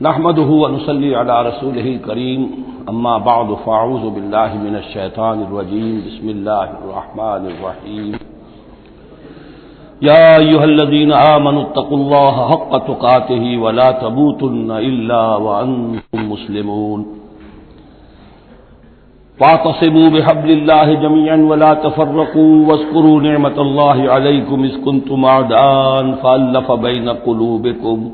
نحمده ونصلي على رسوله الكريم اما بعد فاعوذ بالله من الشيطان الرجيم بسم الله الرحمن الرحيم يا ايها الذين آمنوا اتقوا الله حق تقاته ولا تموتن الا وانتم مسلمون واعتصموا بحبل الله جميعا ولا تفرقوا واذكروا نعمة الله عليكم اذ كنتم اعداء فألف بين قلوبكم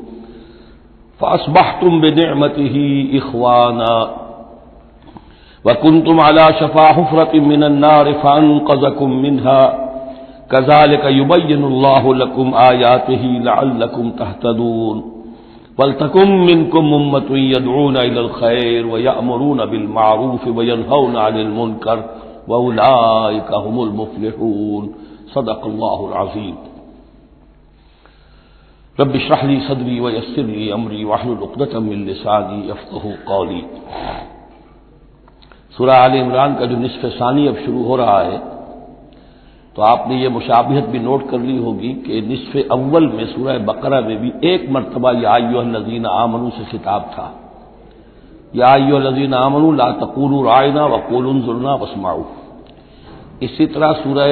فأصبحتم بنعمته إخوانا وكنتم على شفا حفرة من النار فأنقذكم منها كذلك يبين الله لكم آياته لعلكم تهتدون ولتكن منكم أمة يدعون إلى الخير ويأمرون بالمعروف وينهون عن المنكر وأولئك هم المفلحون صدق الله العظيم رب اشرح لي صدري ويسر لي امري واحلل عقدة من لساني يفقهوا قولي۔ سورہ آل عمران کا جو نصف ثانی اب شروع ہو رہا ہے تو آپ نے یہ مشابہت بھی نوٹ کر لی ہوگی کہ نصف اول میں سورہ بقرہ میں بھی ایک مرتبہ یا ایھا الذین آمنوا سے خطاب تھا، یا ایھا الذین آمنوا لا تقولوا راعنا وقولوا انظرنا واسمعوا۔ اسی طرح سورہ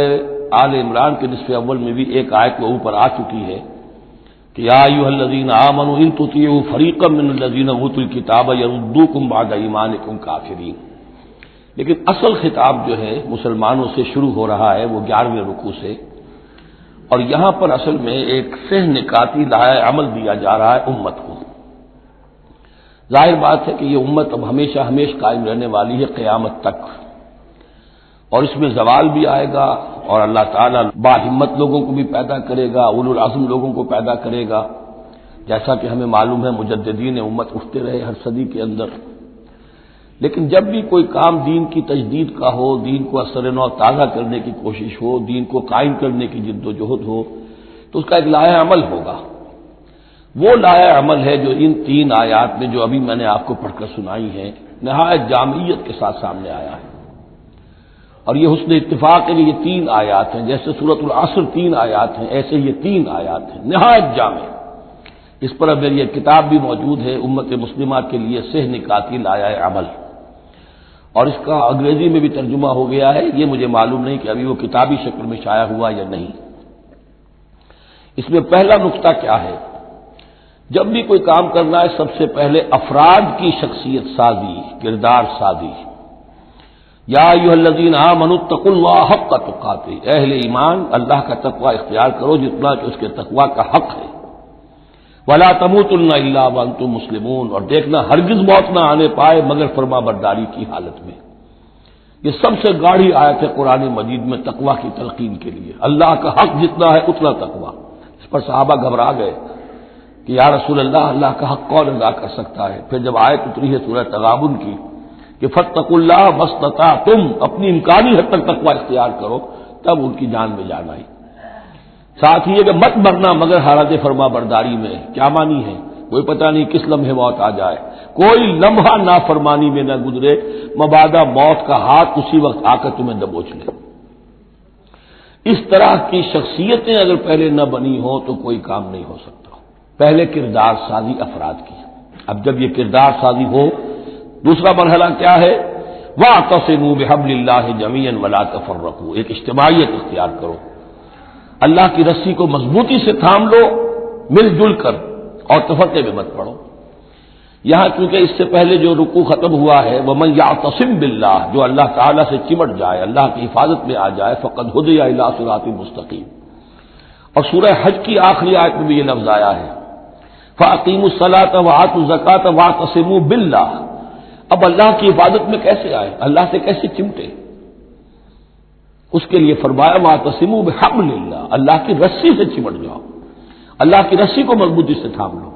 آل عمران کے نصف اول میں بھی ایک آیت وہ اوپر آ چکی ہے کہ یا ایھا الذین آمنوا ان تطیعوا فریقا من الذین اوتوا الکتاب یردوکم بعد ایمانکم کافرین۔ لیکن اصل خطاب جو ہے مسلمانوں سے شروع ہو رہا ہے وہ 11ویں رکوع سے، اور یہاں پر اصل میں ایک سہ نکاتی لائحہ عمل دیا جا رہا ہے امت کو۔ ظاہر بات ہے کہ یہ امت اب ہمیشہ قائم رہنے والی ہے قیامت تک، اور اس میں زوال بھی آئے گا، اور اللہ تعالیٰ باہمت لوگوں کو بھی پیدا کرے گا، اولو العزم لوگوں کو پیدا کرے گا، جیسا کہ ہمیں معلوم ہے مجددین امت اٹھتے رہے ہر صدی کے اندر۔ لیکن جب بھی کوئی کام دین کی تجدید کا ہو، دین کو اثر نو تازہ کرنے کی کوشش ہو، دین کو قائم کرنے کی جد و جہد ہو، تو اس کا ایک لائحہ عمل ہوگا۔ وہ لائحہ عمل ہے جو ان 3 آیات میں جو ابھی میں نے آپ کو پڑھ کر سنائی ہیں نہایت جامعیت کے ساتھ سامنے آیا ہے۔ اور یہ حسن اتفاق ہے کہ یہ 3 آیات ہیں، جیسے سورۃ العصر 3 آیات ہیں، ایسے یہ 3 آیات ہیں نہایت جامع۔ اس پر اب میری ایک کتاب بھی موجود ہے امت مسلمہ کے لیے سہ نکاتی لائحہ عمل، اور اس کا انگریزی میں بھی ترجمہ ہو گیا ہے، یہ مجھے معلوم نہیں کہ ابھی وہ کتابی شکل میں شائع ہوا یا نہیں۔ اس میں پہلا نقطہ کیا ہے؟ جب بھی کوئی کام کرنا ہے سب سے پہلے افراد کی شخصیت سازی، کردار سازی۔ یا ایھا الذین آمنوا اتقوا اللہ حق تقاتے، اہل ایمان اللہ کا تقوی اختیار کرو جتنا کہ اس کے تقوی کا حق ہے۔ ولا تموتن الا وانتم مسلمون، اور دیکھنا ہرگز موت نہ آنے پائے مگر فرما برداری کی حالت میں۔ یہ سب سے گاڑھی آیت ہے قرآن مجید میں تقوی کی تلقین کے لیے۔ اللہ کا حق جتنا ہے اتنا تقوی۔ اس پر صحابہ گھبرا گئے کہ یا رسول اللہ کا حق کون ادا کر سکتا ہے؟ پھر جب آیت اتری ہے سورہ تغابن کی کہ فاتقوا اللہ ما استطعتم، اپنی امکانی حد تک تقوی اختیار کرو، تب ان کی جان میں جان آئی۔ ساتھ ہی یہ کہ مت مرنا مگر حالت فرما برداری میں۔ کیا معنی ہے؟ کوئی پتہ نہیں کس لمحے موت آ جائے، کوئی لمحہ نافرمانی میں نہ گزرے مبادا موت کا ہاتھ اسی وقت آ کر تمہیں دبوچ لے۔ اس طرح کی شخصیتیں اگر پہلے نہ بنی ہوں تو کوئی کام نہیں ہو سکتا۔ پہلے کردار سازی افراد کی۔ اب جب یہ کردار سازی ہو، دوسرا مرحلہ کیا ہے؟ وَاعْتَصِمُوا بِحَبْلِ اللَّهِ جَمِيعًا وَلَا تَفَرَّقُوا، ایک اجتماعیت اختیار کرو، اللہ کی رسی کو مضبوطی سے تھام لو مل جل کر، اور تفرقے میں مت پڑو۔ یہاں چونکہ اس سے پہلے جو رکوع ختم ہوا ہے وَمَن يَعْتَصِم بِاللَّهِ، جو اللہ تعالیٰ سے چمٹ جائے، اللہ کی حفاظت میں آ جائے، فَقَدْ هُدِيَ إِلَىٰ صِرَاطٍ مُسْتَقِيمٍ۔ اور سورہ حج کی آخری آیت میں بھی یہ لفظ آیا ہے فَأَقِیمُوا الصَّلَاةَ وَآتُوا الزَّکَاةَ وَاعْتَصِمُوا بِاللَّهِ۔ اب اللہ کی حفاظت میں کیسے آئے، اللہ سے کیسے چمٹے؟ اس کے لیے فرمایا وَاعْتَصِمُوا بِحَبْلِ اللَّهِ، اللہ کی رسی سے چمٹ جاؤ، اللہ کی رسی کو مضبوطی سے تھام لو۔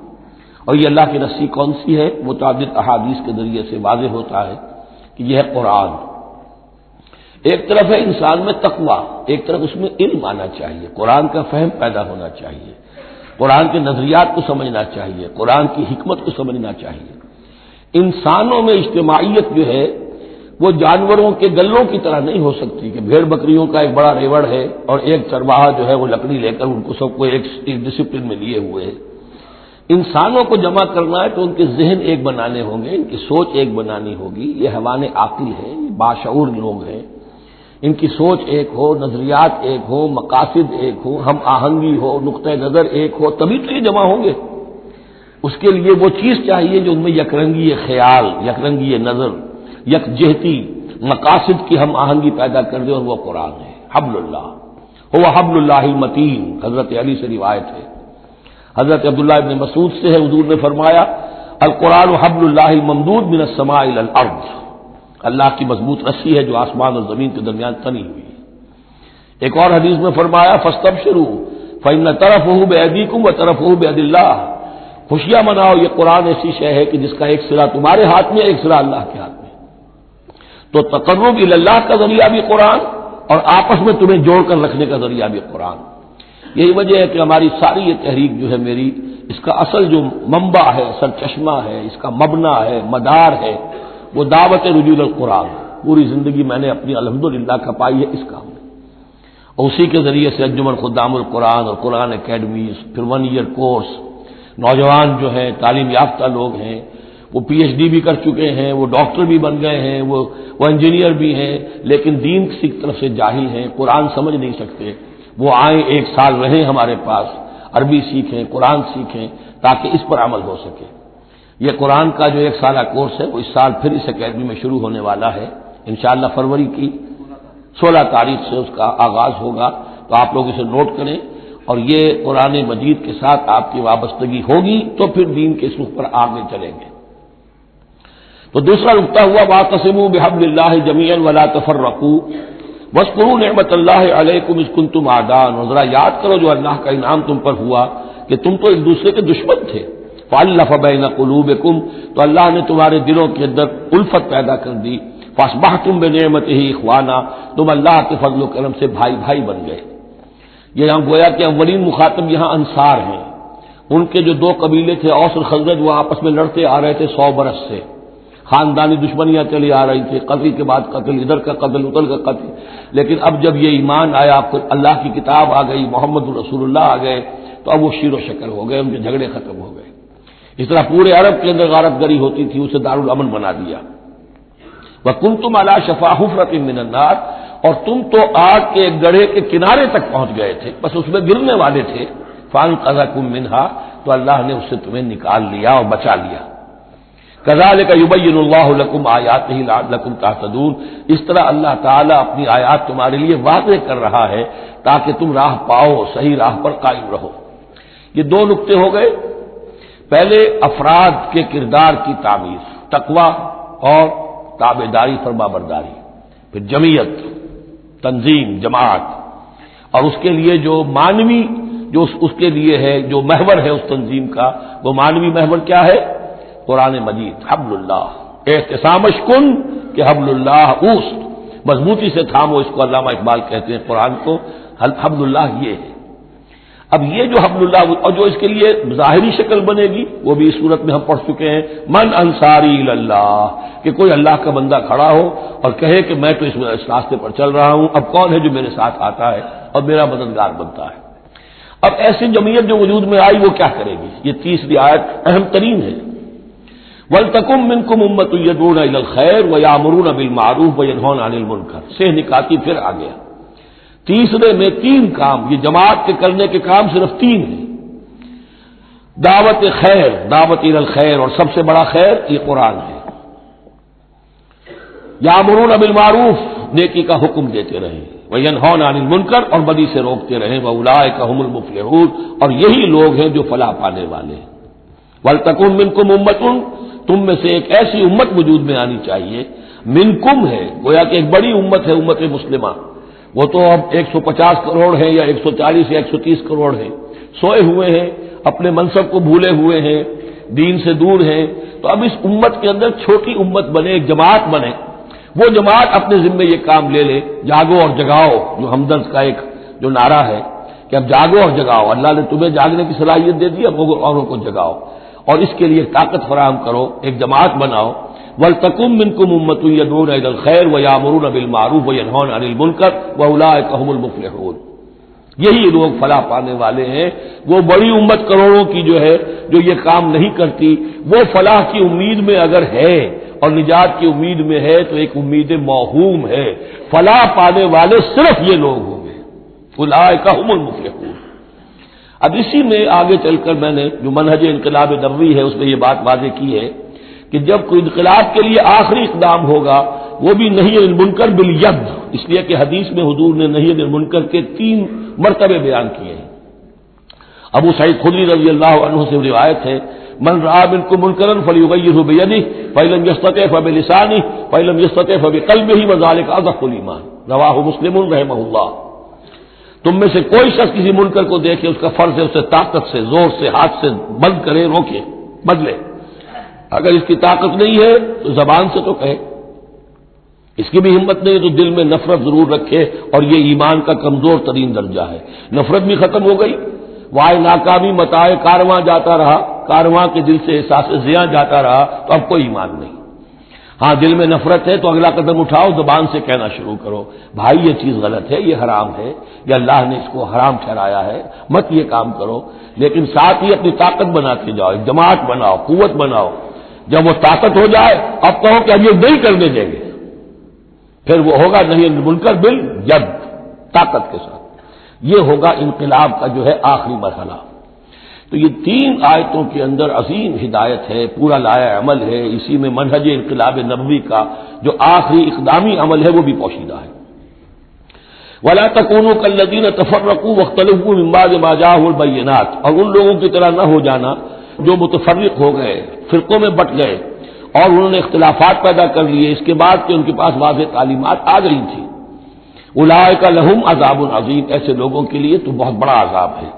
اور یہ اللہ کی رسی کون سی ہے؟ متعدد احادیث کے ذریعے سے واضح ہوتا ہے کہ یہ ہے قرآن۔ ایک طرف ہے انسان میں تقوی، ایک طرف اس میں علم آنا چاہیے، قرآن کا فہم پیدا ہونا چاہیے، قرآن کے نظریات کو سمجھنا چاہیے، قرآن کی حکمت کو سمجھنا چاہیے۔ انسانوں میں اجتماعیت جو ہے وہ جانوروں کے گلوں کی طرح نہیں ہو سکتی کہ بھیڑ بکریوں کا ایک بڑا ریوڑ ہے اور ایک چرواہا جو ہے وہ لکڑی لے کر ان کو سب کو ایک ڈسپلن میں لیے ہوئے ہے۔ انسانوں کو جمع کرنا ہے تو ان کے ذہن ایک بنانے ہوں گے، ان کی سوچ ایک بنانی ہوگی. یہ حیوان عاقل ہیں، یہ باشعور لوگ ہیں، ان کی سوچ ایک ہو، نظریات ایک ہو، مقاصد ایک ہو، ہم آہنگی ہو، نقطۂ نظر ایک ہو، تبھی تو یہ جمع ہوں گے. اس کے لیے وہ چیز چاہیے جو ان میں یکرنگی خیال، یکرنگی نظر، یکجہتی مقاصد کی ہم آہنگی پیدا کر دے، اور وہ قرآن ہے. حبل اللہ هو حبل اللہ المتین، حضرت علی سے روایت ہے. حضرت عبداللہ ابن مسعود سے ہے، حضور نے فرمایا القرآن حبل اللہ الممدود من السماء الى الارض، اللہ کی مضبوط رسی ہے جو آسمان اور زمین کے درمیان تنی ہوئی ہے. ایک اور حدیث میں فرمایا فاستبشروا فإن طرفه بأيديكم وطرفه بيد اللہ، خوشیاں مناؤ، یہ قرآن ایسی شے ہے کہ جس کا ایک سرا تمہارے ہاتھ میں، ایک سرا اللہ کے ہاتھ میں. تو تقرب الی اللہ کا ذریعہ بھی قرآن، اور آپس میں تمہیں جوڑ کر رکھنے کا ذریعہ بھی قرآن. یہی وجہ ہے کہ ہماری ساری یہ تحریک جو ہے میری، اس کا اصل جو منبع ہے، اصل چشمہ ہے، اس کا مبنا ہے، مدار ہے، وہ دعوت رجوع القرآن. پوری زندگی میں نے اپنی الحمدللہ کھپائی ہے اس کام میں، اور اسی کے ذریعے سے انجمن خدام القرآن اور قرآن اکیڈمیز، پھر 1 ایئر کورس. نوجوان جو ہیں، تعلیم یافتہ لوگ ہیں، وہ پی ایچ ڈی بھی کر چکے ہیں، وہ ڈاکٹر بھی بن گئے ہیں، وہ انجینئر بھی ہیں، لیکن دین کی طرف سے جاہل ہیں، قرآن سمجھ نہیں سکتے. وہ آئیں، 1 سال رہیں ہمارے پاس، عربی سیکھیں، قرآن سیکھیں، تاکہ اس پر عمل ہو سکے. یہ قرآن کا جو 1 سالہ کورس ہے وہ اس سال پھر اس اکیڈمی میں شروع ہونے والا ہے. انشاءاللہ فروری کی 16 تاریخ سے اس کا آغاز ہوگا. تو آپ لوگ اسے نوٹ کریں، اور یہ قرآن مجید کے ساتھ آپ کی وابستگی ہوگی تو پھر دین کے سلوک پر آگے چلیں گے. تو دوسرا نقطہ ہوا واعتصموا بحبل اللہ جميعا ولا تفرقوا واذکروا نعمت اللہ علیکم اذ کنتم اعداء، اور ذرا یاد کرو جو اللہ کا انعام تم پر ہوا کہ تم تو ایک دوسرے کے دشمن تھے. فالف بین قلوبکم، تو اللہ نے تمہارے دلوں کے اندر الفت پیدا کر دی. فاصبحتم بنعمتہ اخوانا، تم اللہ کے فضل و کرم سے بھائی بھائی بن گئے. یہ یہاں گویا کہ اولین مخاطب یہاں انصار ہیں. ان کے جو 2 قبیلے تھے اوس اور خزرج، وہ آپس میں لڑتے آ رہے تھے 100 برس سے، خاندانی دشمنیاں چلی آ رہی تھی، قتل کے بعد قتل، ادھر کا قتل ادھر کا قتل. لیکن اب جب یہ ایمان آیا، اللہ کی کتاب آ گئی، محمد رسول اللہ آ گئے، تو اب وہ شیر و شکر ہو گئے، ان کے جھگڑے ختم ہو گئے. اس طرح پورے عرب کے اندر غارت گری ہوتی تھی، اسے دارالامن بنا دیا. وَكُنْتُمْ عَلَىٰ شَفَا حُفْرَةٍ مِّنَ النَّارِ، اور تم تو آگ کے ایک گڑھے کے کنارے تک پہنچ گئے تھے، بس اس میں گرنے والے تھے. فَأَنقَذَكُم مِّنْهَا، تو اللہ نے اس سے تمہیں نکال لیا اور بچا لیا. كَذَلِكَ يُبَيِّنُ اللَّهُ لَكُمْ آيَاتِهِ لَعَلَّكُمْ تَهْتَدُونَ، اس طرح اللہ تعالیٰ اپنی آیات تمہارے لیے واضح کر رہا ہے تاکہ تم راہ پاؤ، صحیح راہ پر قائم رہو. یہ 2 نقطے ہو گئے. پہلے افراد کے کردار کی تعمیر، تقوی اور تابعداری، فرمانبرداری. پھر جمعیت، تنظیم، جماعت، اور اس کے لیے جو مانوی، جو اس کے لیے ہے، جو محور ہے اس تنظیم کا، وہ مانوی محور کیا ہے؟ قرآن مجید، حبل اللہ. اعتصامش کن کہ حبل اللہ اوست، مضبوطی سے تھامو. اس کو علامہ اقبال کہتے ہیں قرآن کو. حبل اللہ یہ ہے. اب یہ جو حبل اللہ، اور جو اس کے لیے ظاہری شکل بنے گی، وہ بھی اس صورت میں ہم پڑھ چکے ہیں، من انصاری اللہ، کہ کوئی اللہ کا بندہ کھڑا ہو اور کہے کہ میں تو اس راستے پر چل رہا ہوں، اب کون ہے جو میرے ساتھ آتا ہے اور میرا مددگار بنتا ہے. اب ایسی جمعیت جو وجود میں آئی وہ کیا کرے گی؟ یہ 3ری آیت اہم ترین ہے. وَلْتَكُن مِّنكُمْ أُمَّةٌ يَدْعُونَ إِلَى الْخَيْرِ وَيَأْمُرُونَ بِالْمَعْرُوفِ وَيَنْهَوْنَ عَنِ الْمُنكَرِ سے نکاتی پھر آ گیا. تیسرے میں 3 کام، یہ جماعت کے کرنے کے کام صرف 3 ہیں. دعوت خیر، دعوت الی الخیر، اور سب سے بڑا خیر یہ قرآن ہے. یامرون بالمعروف، نیکی کا حکم دیتے رہیں، وینہون عن المنکر، اور بدی سے روکتے رہیں، واولئک هم المفلحون، اور یہی لوگ ہیں جو فلاح پانے والے ہیں. ولتکن منکم امۃ، تم میں سے ایک ایسی امت وجود میں آنی چاہیے. منکم ہے، گویا کہ ایک بڑی امت ہے، امت مسلمہ. وہ تو اب 150 کروڑ ہیں یا 140 یا 130 کروڑ ہیں، سوئے ہوئے ہیں، اپنے منصب کو بھولے ہوئے ہیں، دین سے دور ہیں. تو اب اس امت کے اندر چھوٹی امت بنے، ایک جماعت بنے. وہ جماعت اپنے ذمے یہ کام لے لے، جاگو اور جگاؤ، جو ہمدرد کا ایک جو نعرہ ہے کہ اب جاگو اور جگاؤ. اللہ نے تمہیں جاگنے کی صلاحیت دے دی، اب اوروں کو جگاؤ، اور اس کے لیے طاقت فراہم کرو، ایک جماعت بناؤ. وَلْتَكُن مِّنكُمْ أُمَّةٌ يَدْعُونَ إِلَى الْخَيْرِ وَيَأْمُرُونَ بِالْمَعْرُوفِ وَيَنْهَوْنَ عَنِ الْمُنكَرِ وَأُولَٰئِكَ هُمُ الْمُفْلِحُونَ. یہی لوگ فلاح پانے والے ہیں۔ وہ بڑی امت کروڑوں کی جو ہے جو یہ کام نہیں کرتی، وہ فلاح کی امید میں اگر ہے اور نجات کی امید میں ہے تو ایک امید موہوم ہے۔ فلاح پانے والے صرف یہ لوگ ہوں گے، اولئک ھم المفلحون۔ اب اسی میں آگے چل کر میں نے جو منہج انقلاب نبوی ہے اس میں یہ بات واضح کی ہے کہ جب کوئی انقلاب کے لیے آخری اقدام ہوگا وہ بھی نہی عن المنکر بالید، اس لیے کہ حدیث میں حضور نے نہی عن المنکر کے 3 مرتبے بیان کیے ہیں۔ ابو سعید خدری رضی اللہ عنہ سے روایت ہے، من رأى منکم منکرا فلیغیرہ بیدہ فإن لم یستطع فبلسانہ فإن لم یستطع فبقلبہ وذلک اضعف الایمان، رواہ مسلم رحمہ اللہ۔ تم میں سے کوئی شخص کسی منکر کو دیکھے، اس کا فرض ہے اسے طاقت سے، زور سے، ہاتھ سے بند کرے، روکے، بدلے۔ اگر اس کی طاقت نہیں ہے تو زبان سے تو کہے، اس کی بھی ہمت نہیں تو دل میں نفرت ضرور رکھے، اور یہ ایمان کا کمزور ترین درجہ ہے۔ نفرت بھی ختم ہو گئی، وائے ناکامی متاع کارواں جاتا رہا، کارواں کے دل سے احساس زیاں جاتا رہا تو اب کوئی ایمان نہیں۔ ہاں دل میں نفرت ہے تو اگلا قدم اٹھاؤ، زبان سے کہنا شروع کرو، بھائی یہ چیز غلط ہے، یہ حرام ہے، یا اللہ نے اس کو حرام ٹھہرایا ہے، مت یہ کام کرو۔ لیکن ساتھ ہی اپنی طاقت بناتے جاؤ، ایک جماعت بناؤ، قوت بناؤ۔ جب وہ طاقت ہو جائے اب کہو کہ اب یہ نہیں کرنے دیں گے، پھر وہ ہوگا نہی عن المنکر بالید، طاقت کے ساتھ۔ یہ ہوگا انقلاب کا جو ہے آخری مرحلہ۔ تو یہ 3 آیتوں کے اندر عظیم ہدایت ہے، پورا لایا عمل ہے، اسی میں منہج انقلاب نبوی کا جو آخری اقدامی عمل ہے وہ بھی پوشیدہ ہے۔ وَلَا تَكُونُوا كَالَّذِينَ تَفَرَّقُوا وَاخْتَلَفُوا مِن بَعْدِ مَا جَاءَهُمُ الْبَيِّنَاتُ، اور ان لوگوں کی طرح نہ ہو جانا جو متفرق ہو گئے، فرقوں میں بٹ گئے اور انہوں نے اختلافات پیدا کر لیے اس کے بعد کہ ان کے پاس واضح تعلیمات آ گئی تھی۔ اولئک لہم عذاب عظیم، ایسے لوگوں کے لیے تو بہت بڑا عذاب ہے۔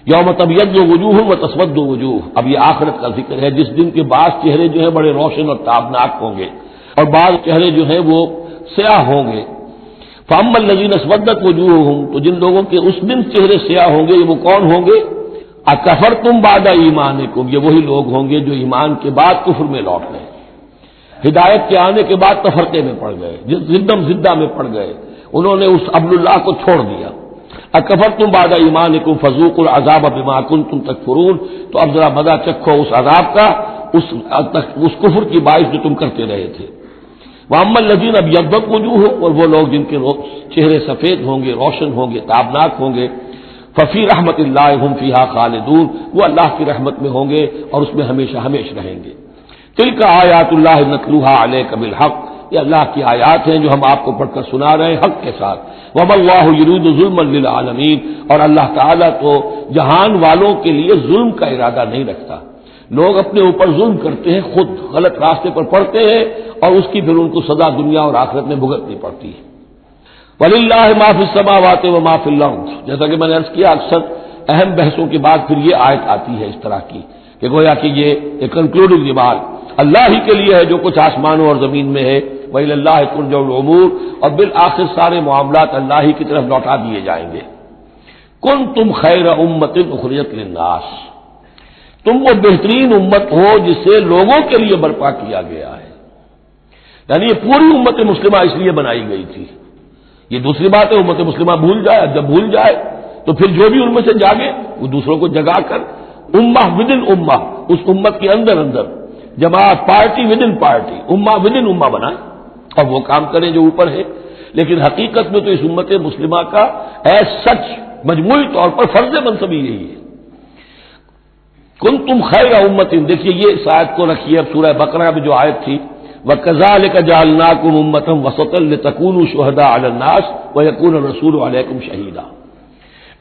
یوم تبیض وجوہ وتسود وجوہ، اب یہ آخرت کا ذکر ہے جس دن کے بعض چہرے جو ہیں بڑے روشن اور تابناک ہوں گے اور بعض چہرے جو ہیں وہ سیاہ ہوں گے۔ فاما الذین اسودت وجوہہم، تو جن لوگوں کے اس دن چہرے سیاہ ہوں گے وہ کون ہوں گے؟ اکفرتم بعد ایمانکم، یہ وہی لوگ ہوں گے جو ایمان کے بعد کفر میں لوٹ گئے، ہدایت کے آنے کے بعد تفرقے میں پڑ گئے، زدم زدہ میں پڑ گئے، انہوں نے اس عبد اللہ کو چھوڑ دیا۔ اکفرتم بعد ایمانکم فذوقوا العذاب بما کنتم تکفرون، تو اب ذرا مزہ چکھو اس عذاب کا، اس کفر کی باعث جو تم کرتے رہے تھے۔ واما الذین ابیضت وجوہہم، اور وہ لوگ جن کے چہرے سفید ہوں گے، روشن ہوں گے، تابناک ہوں گے، ففی رحمت اللہ ہم فیہا خالدون، وہ اللہ کی رحمت میں ہوں گے اور اس میں ہمیشہ ہمیشہ رہیں گے۔ تلک آیات اللہ نتلوہا علیک بالحق، یہ اللہ کی آیات ہیں جو ہم آپ کو پڑھ کر سنا رہے ہیں حق کے ساتھ۔ وما اللہ یرید ظلما للعالمین، اور اللہ تعالیٰ تو جہان والوں کے لیے ظلم کا ارادہ نہیں رکھتا۔ لوگ اپنے اوپر ظلم کرتے ہیں، خود غلط راستے پر پڑتے ہیں اور اس کی پھر ان کو سزا دنیا اور آخرت میں بھگتنی پڑتی ہے۔ وَلِلَّهِ مَا فِي السَّمَاوَاتِ وَمَا فِي الْأَرْضِ، جیسا کہ میں نے عرض کیا اکثر اہم بحثوں کے بعد پھر یہ آیت آتی ہے اس طرح کی کہ گویا کہ یہ ایک کنکلوڈنگ بات اللہ ہی کے لیے ہے جو کچھ آسمانوں اور زمین میں ہے، وَإِلَى اللَّهِ تُرْجَعُ الْأُمُورُ، اور بالآخر سارے معاملات اللہ ہی کی طرف لوٹا دیے جائیں گے۔ كُنتُمْ خَيْرَ أُمَّةٍ أُخْرِجَتْ لِلنَّاسِ، تم وہ بہترین امت ہو جسے لوگوں کے لیے برپا کیا گیا ہے، یعنی یہ پوری امت مسلمہ اس لیے بنائی گئی تھی۔ یہ دوسری بات ہے امت مسلمہ بھول جائے، جب بھول جائے تو پھر جو بھی ان میں سے جاگے وہ دوسروں کو جگا کر امہ ودن امہ، اس امت کے اندر اندر جماعت، پارٹی ودن پارٹی، امہ ودن امہ بنائے اور وہ کام کریں جو اوپر ہے۔ لیکن حقیقت میں تو اس امت مسلمہ کا ایز سچ مجموعی طور پر فرض منصبی یہی ہے۔ کنتم خیر امت، دیکھیے یہ اس آیت کو رکھیے اب سورہ بقرہ میں جو آیت تھی، وَكَذَلِكَ جَعَلْنَاكُمْ أُمَّةً وَسَطًا لِتَكُونُوا شُهَدَاءَ عَلَى النَّاسِ وَيَكُونَ الرَّسُولُ عَلَيْكُمْ شَهِيدًا،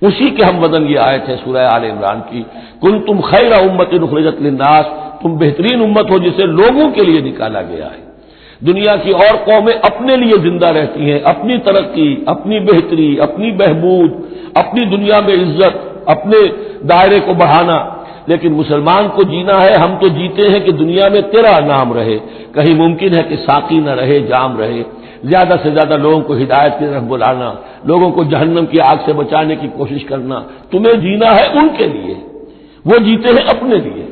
اسی کے ہم وزن یہ آیت ہے سورہ آل عمران کی، کنتم خیر امت اخرجت للناس، تم بہترین امت ہو جسے لوگوں کے لیے نکالا گیا ہے۔ دنیا کی اور قومیں اپنے لیے زندہ رہتی ہیں، اپنی ترقی، اپنی بہتری، اپنی بہبود، اپنی دنیا میں عزت، اپنے دائرے کو بڑھانا، لیکن مسلمان کو جینا ہے، ہم تو جیتے ہیں کہ دنیا میں تیرا نام رہے، کہیں ممکن ہے کہ ساقی نہ رہے، جام رہے، زیادہ سے زیادہ لوگوں کو ہدایت کی طرف بلانا، لوگوں کو جہنم کی آگ سے بچانے کی کوشش کرنا۔ تمہیں جینا ہے ان کے لیے، وہ جیتے ہیں اپنے لیے۔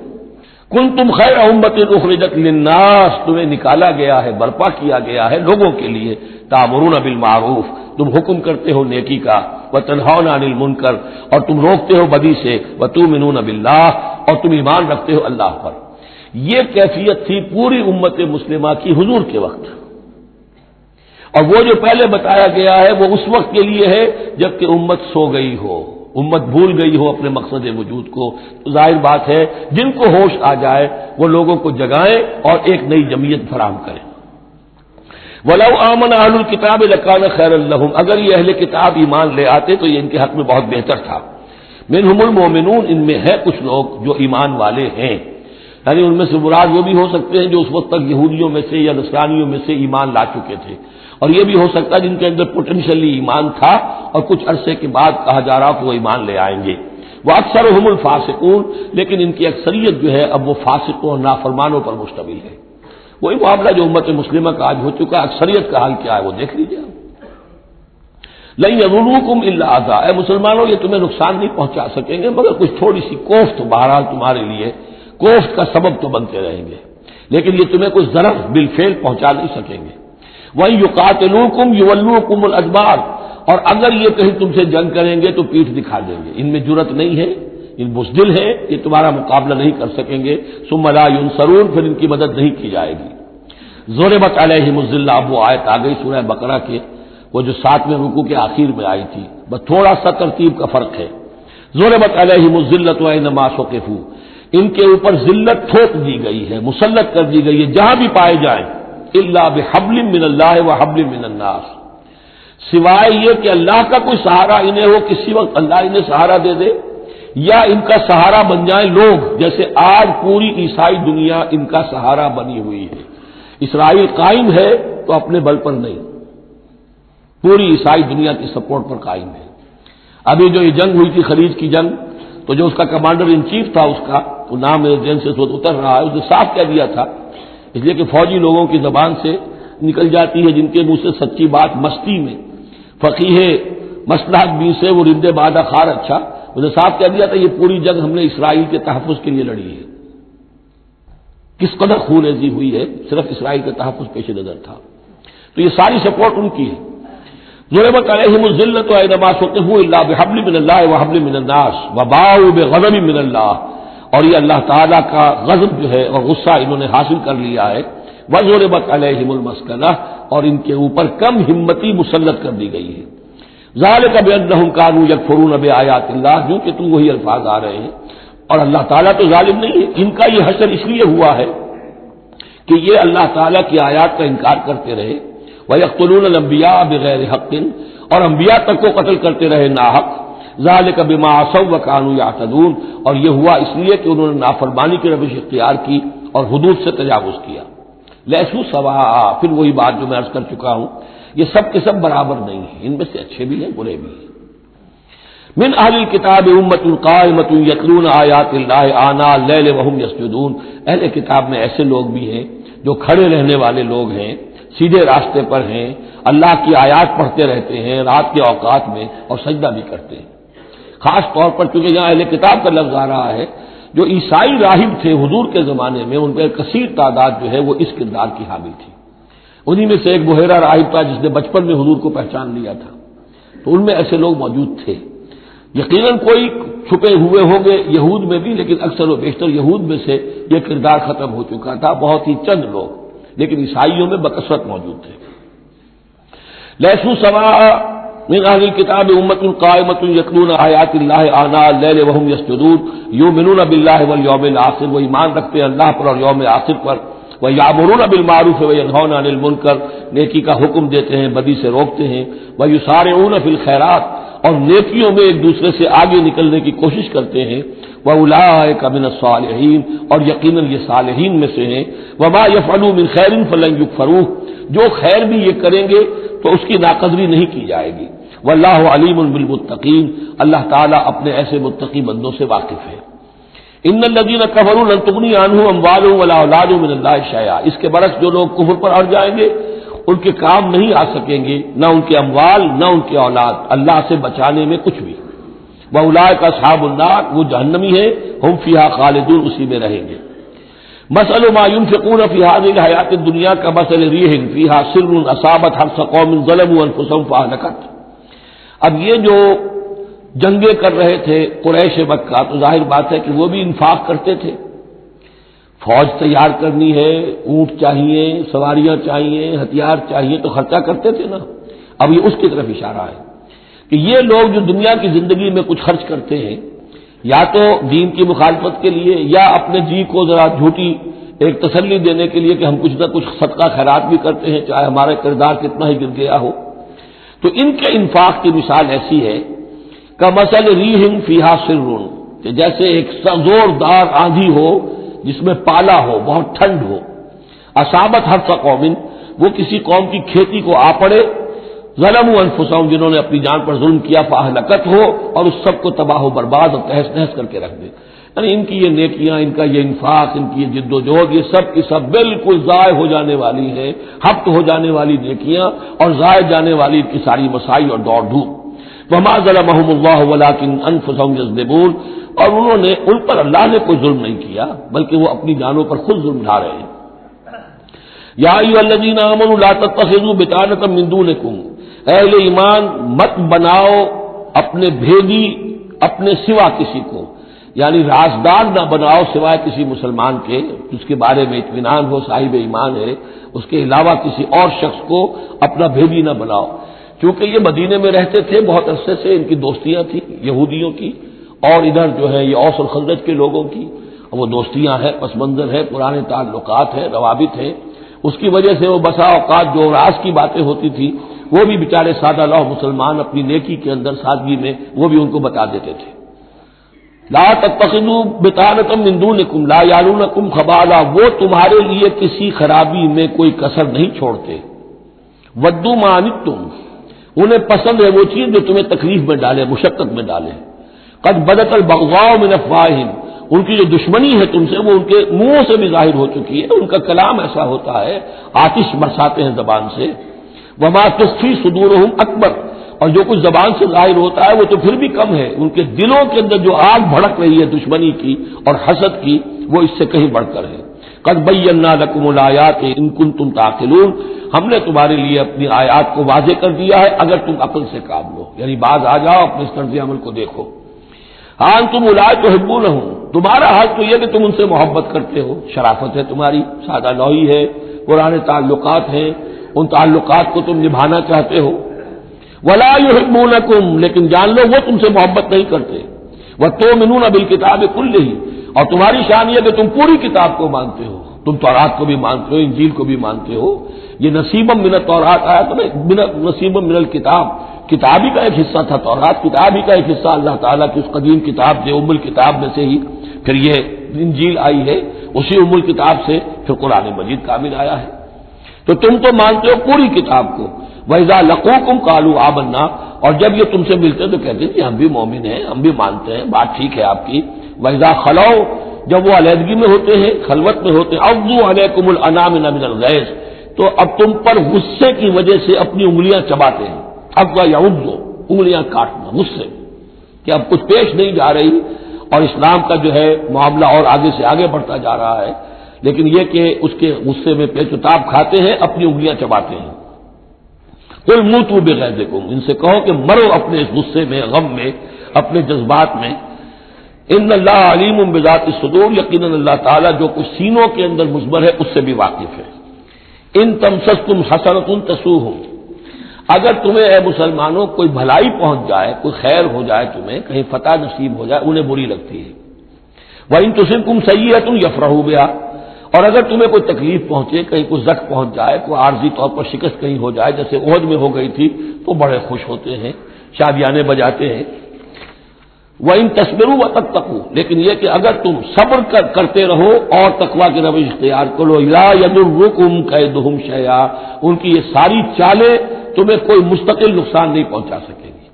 کنتم خیر امت اخرجت للناس، تمہیں نکالا گیا ہے، برپا کیا گیا ہے لوگوں کے لیے، تامرون بالمعروف، تم حکم کرتے ہو نیکی کا، وتنہون عن المنکر، اور تم روکتے ہو بدی سے، وتؤمنون باللہ، اور تم ایمان رکھتے ہو اللہ پر۔ یہ کیفیت تھی پوری امت مسلمہ کی حضور کے وقت، اور وہ جو پہلے بتایا گیا ہے وہ اس وقت کے لیے ہے جبکہ امت سو گئی ہو، امت بھول گئی ہو اپنے مقصد وجود کو۔ تو ظاہر بات ہے جن کو ہوش آ جائے وہ لوگوں کو جگائیں اور ایک نئی جمعیت فراہم کریں۔ وَلَوْ آمَنَ أَهْلُ الْكِتَابِ لَكَانَ خَيْرًا لَهُمْ، اگر یہ اہل کتاب ایمان لے آتے تو یہ ان کے حق میں بہت بہتر تھا۔ مِنْهُمُ الْمُؤْمِنُونَ، ان میں ہے کچھ لوگ جو ایمان والے ہیں، یعنی ان میں سے مراد وہ بھی ہو سکتے ہیں جو اس وقت تک یہودیوں میں سے یا نصرانیوں میں سے ایمان لا چکے تھے، اور یہ بھی ہو سکتا ہے جن کے اندر پوٹینشلی ایمان تھا اور کچھ عرصے کے بعد کہا جا رہا کہ وہ ایمان لے آئیں گے۔ وَأَكْثَرُهُمُ الْفَاسِقُونَ، لیکن ان کی اکثریت جو ہے اب وہ فاسقوں اور نافرمانوں پر مشتمل ہے۔ وہی معاملہ جو امت مسلمہ کا آج ہو چکا، اکثریت کا حال کیا ہے وہ دیکھ لیجیے آپ۔ لَن يَضُرُّوكُمْ إِلَّا أَذًى، اے مسلمانوں یہ تمہیں نقصان نہیں پہنچا سکیں گے مگر کچھ تھوڑی سی کوفت بہرحال تمہارے لیے کوفت کا سبب تو بنتے رہیں گے، لیکن یہ تمہیں کوئی ضرر بالفعل پہنچا نہیں سکیں گے۔ وَإِن يُقَاتِلُوكُمْ يُوَلُّوكُمُ الْأَدْبَارَ، اور اگر یہ کہیں تم سے جنگ کریں گے تو پیٹھ دکھا دیں گے، ان میں جرأت نہیں ہے، ان بزدل ہیں، یہ تمہارا مقابلہ نہیں کر سکیں گے۔ ثُمَّ لَا يُنصَرُونَ، پھر ان کی مدد نہیں کی جائے گی۔ ضُرِبَتْ عَلَيْهِمُ الذِّلَّةُ، اب وہ آیت آ گئی سورہ بقرہ کے وہ جو 7ویں رکوع کے آخر میں آئی تھی، بس تھوڑا سا ترتیب کا فرق ہے۔ ضُرِبَتْ عَلَيْهِمُ الذِّلَّةُ أَيْنَمَا ثُقِفُوا، ان کے اوپر ذلت تھوپ دی گئی ہے، مسلط کر دی گئی ہے جہاں بھی پائے جائیں، الا بحبل من اللہ وحبل من الناس، سوائے یہ کہ اللہ کا کوئی سہارا انہیں ہو، کسی وقت اللہ انہیں سہارا دے دے، یا ان کا سہارا بن جائیں لوگ، جیسے آج پوری عیسائی دنیا ان کا سہارا بنی ہوئی ہے۔ اسرائیل قائم ہے تو اپنے بل پر نہیں، پوری عیسائی دنیا کی سپورٹ پر قائم ہے۔ ابھی جو یہ جنگ ہوئی تھی خلیج کی جنگ، تو جو اس کا کمانڈر ان چیف تھا، اس کا وہ نام میرے ذہن سے اتر رہا ہے، اس نے صاف کہہ دیا تھا، اس لیے کہ فوجی لوگوں کی زبان سے نکل جاتی ہے جن کے منہ سے سچی بات مستی میں، فقیہ مصلحت بھی سے وہ رند بادہ خار، اچھا اس نے صاف کہہ دیا تھا یہ پوری جنگ ہم نے اسرائیل کے تحفظ کے لیے لڑی ہے۔ کس قدر خون ریزی ہوئی ہے، صرف اسرائیل کا تحفظ پیش نظر تھا، تو یہ ساری سپورٹ ان کی ہے۔ ضُرِبَتْ عَلَيْهِمُ الذِّلَّةُ أَيْنَمَا ثُقِفُوا إِلَّا بِحَبْلٍ مِّنَ اللَّهِ وَحَبْلٍ مِّنَ النَّاسِ وَبَاءُوا بِغَضَبٍ مِّنَ اللَّهِ، اور یہ اللہ تعالیٰ کا غضب جو ہے اور غصہ انہوں نے حاصل کر لیا ہے۔ وَضُرِبَتْ عَلَيْهِمُ الْمَسْكَنَةُ، اور ان کے اوپر کم ہمتی مسلط کر دی گئی ہے۔ ذَلِكَ بِأَنَّهُمْ كَانُوا يَكْفُرُونَ بِآيَاتِ اللَّهِ، جو کہ تو وہی الفاظ آ رہے ہیں، اور اللہ تعالیٰ تو ظالم نہیں ہے، ان کا یہ حشر اس لیے ہوا ہے کہ یہ اللہ تعالیٰ کی آیات کا انکار کرتے رہے۔ وَيَقْتُلُونَ الْأَنبِيَاءَ بِغَيْرِ حَقٍّ، اور انبیاء تک کو قتل کرتے رہے ناحق۔ ذَلِكَ بِمَا عَصَوْا وَكَانُوا يَعْتَدُونَ، اور یہ ہوا اس لیے کہ انہوں نے نافرمانی کی روش اختیار کی اور حدود سے تجاوز کیا۔ لیسوا سواء، پھر وہی بات جو میں عرض کر چکا ہوں، یہ سب کے سب برابر نہیں ہیں، ان میں سے اچھے بھی ہیں برے بھی ہیں۔ من اہل الکتاب امۃ قائمۃ یتلون آیات اللہ آناء اللیل وهم یسجدون، اہل کتاب میں ایسے لوگ بھی ہیں جو کھڑے رہنے والے لوگ ہیں، سیدھے راستے پر ہیں، اللہ کی آیات پڑھتے رہتے ہیں رات کے اوقات میں اور سجدہ بھی کرتے ہیں۔ خاص طور پر چونکہ یہاں اہل کتاب کا لفظ آ رہا ہے، جو عیسائی راہب تھے حضور کے زمانے میں، ان پر کثیر تعداد جو ہے وہ اس کردار کی حامل تھی۔ انہی میں سے ایک بحیرہ راہب تھا جس نے بچپن میں حضور کو پہچان لیا تھا، تو ان میں ایسے لوگ موجود تھے۔ یقیناً کوئی چھپے ہوئے ہوں گے یہود میں بھی، لیکن اکثر و بیشتر یہود میں سے یہ کردار ختم ہو چکا تھا، بہت ہی چند لوگ، لیکن عیسائیوں میں بکثرت موجود تھے۔ لیسوا سواء من اہل الکتاب امۃ قائمۃ یتلون آیات اللہ آناء اللیل وهم یسجدون یؤمنون باللہ والیوم الآخر، وہ ایمان رکھتے ہیں اللہ پر اور یوم آخر پر، وَيَأْمُرُونَ بِالْمَعْرُوفِ وَيَنْهَوْنَ عَنِ الْمُنكَرِ، نیکی کا حکم دیتے ہیں بدی سے روکتے ہیں، وَيُسَارِعُونَ فِي الْخَيْرَاتِ، اور نیکیوں میں ایک دوسرے سے آگے نکلنے کی کوشش کرتے ہیں، وَأُولَٰئِكَ مِنَ الصَّالِحِينَ، اور یقیناً یہ صالحین میں سے ہیں، وَمَا يَفْعَلُوا مِنْ خَيْرٍ فَلَنْ يُكْفَرُوهُ، جو خیر بھی یہ کریں گے تو اس کی ناقدری نہیں کی جائے گی۔ وَاللَّهُ عَلِيمٌ بِالْمُتَّقِينَ، اللہ تعالیٰ اپنے ایسے متقی بندوں سے واقف ہے۔ ان الذين كفروا لن تغني عنهم اموالهم ولا اولادهم من الله شيئا، اس کے برعکس جو لوگ کفر پر اڑ جائیں گے ان کے کام نہیں آ سکیں گے، نہ ان کے اموال نہ ان کی اولاد اللہ سے بچانے میں کچھ بھی۔ واولئک اصحاب النار، وہ جہنمی ہیں، ہم فیہا خالدون، اسی میں رہیں گے۔ مثل ما ينفقون في هذه الحیات الدنیا كمثل ريح فيها سر اصابت حرث قوم ظلموا انفسهم فاهلكت۔ اب یہ جو جنگیں کر رہے تھے قریش مکہ، تو ظاہر بات ہے کہ وہ بھی انفاق کرتے تھے، فوج تیار کرنی ہے، اونٹ چاہیے، سواریاں چاہیے، ہتھیار چاہیے، تو خرچہ کرتے تھے نا۔ اب یہ اس کی طرف اشارہ ہے کہ یہ لوگ جو دنیا کی زندگی میں کچھ خرچ کرتے ہیں، یا تو دین کی مخالفت کے لیے، یا اپنے جی کو ذرا جھوٹی ایک تسلی دینے کے لیے کہ ہم کچھ نہ کچھ صدقہ خیرات بھی کرتے ہیں، چاہے ہمارا کردار کتنا ہی گر گیا ہو، تو ان کے انفاق کی مثال ایسی ہے کمثل ریح فیہا سر، کہ جیسے ایک زوردار آندھی ہو جس میں پالا ہو، بہت ٹھنڈ ہو، اصابت حرث قوم، وہ کسی قوم کی کھیتی کو آ پڑے، ظلموا انفسهم، جنہوں نے اپنی جان پر ظلم کیا، فاہلکت ہو، اور اس سب کو تباہ و برباد اور تہس نہس کر کے رکھ دے۔ یعنی ان کی یہ نیکیاں، ان کا یہ انفاق، ان کی یہ جد و جہد، یہ سب کی سب بالکل ضائع ہو جانے والی ہے، ہفت ہو جانے والی نیکیاں، اور ضائع جانے والی ان کی ساری مسائی اور دوڑ دھوپ۔ وما ظلمهم الله ولكن انفسهم يظلمون، اور انہوں نے، ان پر اللہ نے کوئی ظلم نہیں کیا، بلکہ وہ اپنی جانوں پر خود ظلم ڈھا رہے ہیں۔ یا ایھا الذین آمنوا لا تتخذوا بطانة من دونکم، اہل ایمان مت بناؤ اپنے بھیدی اپنے سوا کسی کو، یعنی رازدار نہ بناؤ سوائے کسی مسلمان کے جس کے بارے میں اطمینان ہو، صاحب ایمان ہے، اس کے علاوہ کسی اور شخص کو اپنا بھیدی نہ بناؤ۔ چونکہ یہ مدینے میں رہتے تھے بہت عرصے سے، ان کی دوستیاں تھیں یہودیوں کی، اور ادھر جو ہے یہ اوس اور خزرج کے لوگوں کی، وہ دوستیاں ہیں، پس منظر ہے، پرانے تعلقات ہیں، روابط ہیں، اس کی وجہ سے وہ بسا اوقات جو راز کی باتیں ہوتی تھی وہ بھی بیچارے سادہ لوح مسلمان اپنی نیکی کے اندر، سادگی میں، وہ بھی ان کو بتا دیتے تھے۔ لا تتخذوا بطانة من دونکم لا یعلونکم خبالا، وہ تمہارے لیے کسی خرابی میں کوئی کسر نہیں چھوڑتے۔ ودوا ما عنتم، انہیں پسند ہے وہ چیز جو تمہیں تکلیف میں ڈالے، مشقت میں ڈالے۔ قد بدت البغضاء من افواہہم، ان کی جو دشمنی ہے تم سے وہ ان کے منہوں سے بھی ظاہر ہو چکی ہے، ان کا کلام ایسا ہوتا ہے، آتش برساتے ہیں زبان سے۔ وما تخفی صدورہم اکبر، اور جو کچھ زبان سے ظاہر ہوتا ہے وہ تو پھر بھی کم ہے، ان کے دلوں کے اندر جو آگ بھڑک رہی ہے دشمنی کی اور حسد کی، وہ اس سے کہیں بڑھ کر ہے۔ قد بینا لکم الآیات ان کنتم تعقلون، ہم نے تمہارے لیے اپنی آیات کو واضح کر دیا ہے اگر تم عقل سے کام لو، یعنی باز آ جاؤ، اپنے اس طرز عمل کو دیکھو۔ ہاں تم اولئک تحبونہم، تمہارا حال تو یہ کہ تم ان سے محبت کرتے ہو، شرافت ہے تمہاری، سادہ لوحی ہے، پرانے تعلقات ہیں، ان تعلقات کو تم نبھانا چاہتے ہو۔ ولا یحبونکم، لیکن جان لو وہ تم سے محبت نہیں کرتے۔ وتؤمنون بالکتاب کلہ، اور تمہاری شان یہ کہ تم پوری کتاب کو مانتے ہو، تم تورات کو بھی مانتے ہو، انجیل کو بھی مانتے ہو۔ یہ نصیبا من التورات آیا تو نصیبا من الکتاب، کتاب ہی کا ایک حصہ تھا تورات، کتاب ہی کا ایک حصہ اللہ تعالیٰ کی اس قدیم کتاب جو ام الکتاب میں سے ہی پھر یہ انجیل آئی ہے، اسی ام الکتاب سے پھر قرآن مجید کامل آیا ہے۔ تو تم تو مانتے ہو پوری کتاب کو۔ وَإِذَا لَقُوكُمْ قَالُوا آمَنَّا، اور جب یہ تم سے ملتے تو کہتے ہیں کہ ہم بھی مومن ہیں، ہم بھی مانتے ہیں، بات ٹھیک ہے آپ کی۔ وَإِذَا خَلَوْا، جب وہ علیحدگی میں ہوتے ہیں، خلوت میں ہوتے ہیں، عَضُّوا عَلَيْكُمُ الْأَنَامِلَ مِنَ الْغَيْظِ، تو اب تم پر غصے کی وجہ سے اپنی انگلیاں چباتے ہیں۔ عَضَّ يَعُضُّ، انگلیاں کاٹنا غصے کہ اب کچھ پیش نہیں جا رہی، اور اسلام کا جو ہے معاملہ اور آگے سے آگے بڑھتا جا رہا ہے، لیکن یہ کہ اس کے غصے میں پیچ و تاب کھاتے ہیں، اپنی انگلیاں چباتے ہیں۔ قل موتوا بغیظکم، ان سے کہو کہ مرو اپنے اس غصے میں، غم میں، اپنے جذبات میں۔ ان اللہ علیم بذات الصدور، یقیناً اللہ تعالیٰ جو کچھ سینوں کے اندر مضمر ہے اس سے بھی واقف ہے۔ ان تمسسکم حسنۃ تسؤہم، اگر تمہیں اے مسلمانوں کوئی بھلائی پہنچ جائے، کوئی خیر ہو جائے، تمہیں کہیں فتح نصیب ہو جائے، انہیں بری لگتی ہے۔ وَإِن تُصِبْكُمْ سَیِّئَةٌ یفرحوا بہا، اور اگر تمہیں کوئی تکلیف پہنچے، کہیں کوئی زخم پہنچ جائے، کوئی عارضی طور پر شکست کہیں ہو جائے، جیسے احد میں ہو گئی تھی، تو بڑے خوش ہوتے ہیں، شادیانے بجاتے ہیں۔ وَإِن تَصْبِرُوا وَتَتَّقُوا، لیکن یہ کہ اگر تم صبر کرتے رہو اور تقویٰ کی روش اختیار کرو، لَا يَضُرُّكُمْ كَيْدُهُمْ شَيْئًا، ان کی یہ ساری چالیں تمہیں کوئی مستقل نقصان نہیں پہنچا سکے گی۔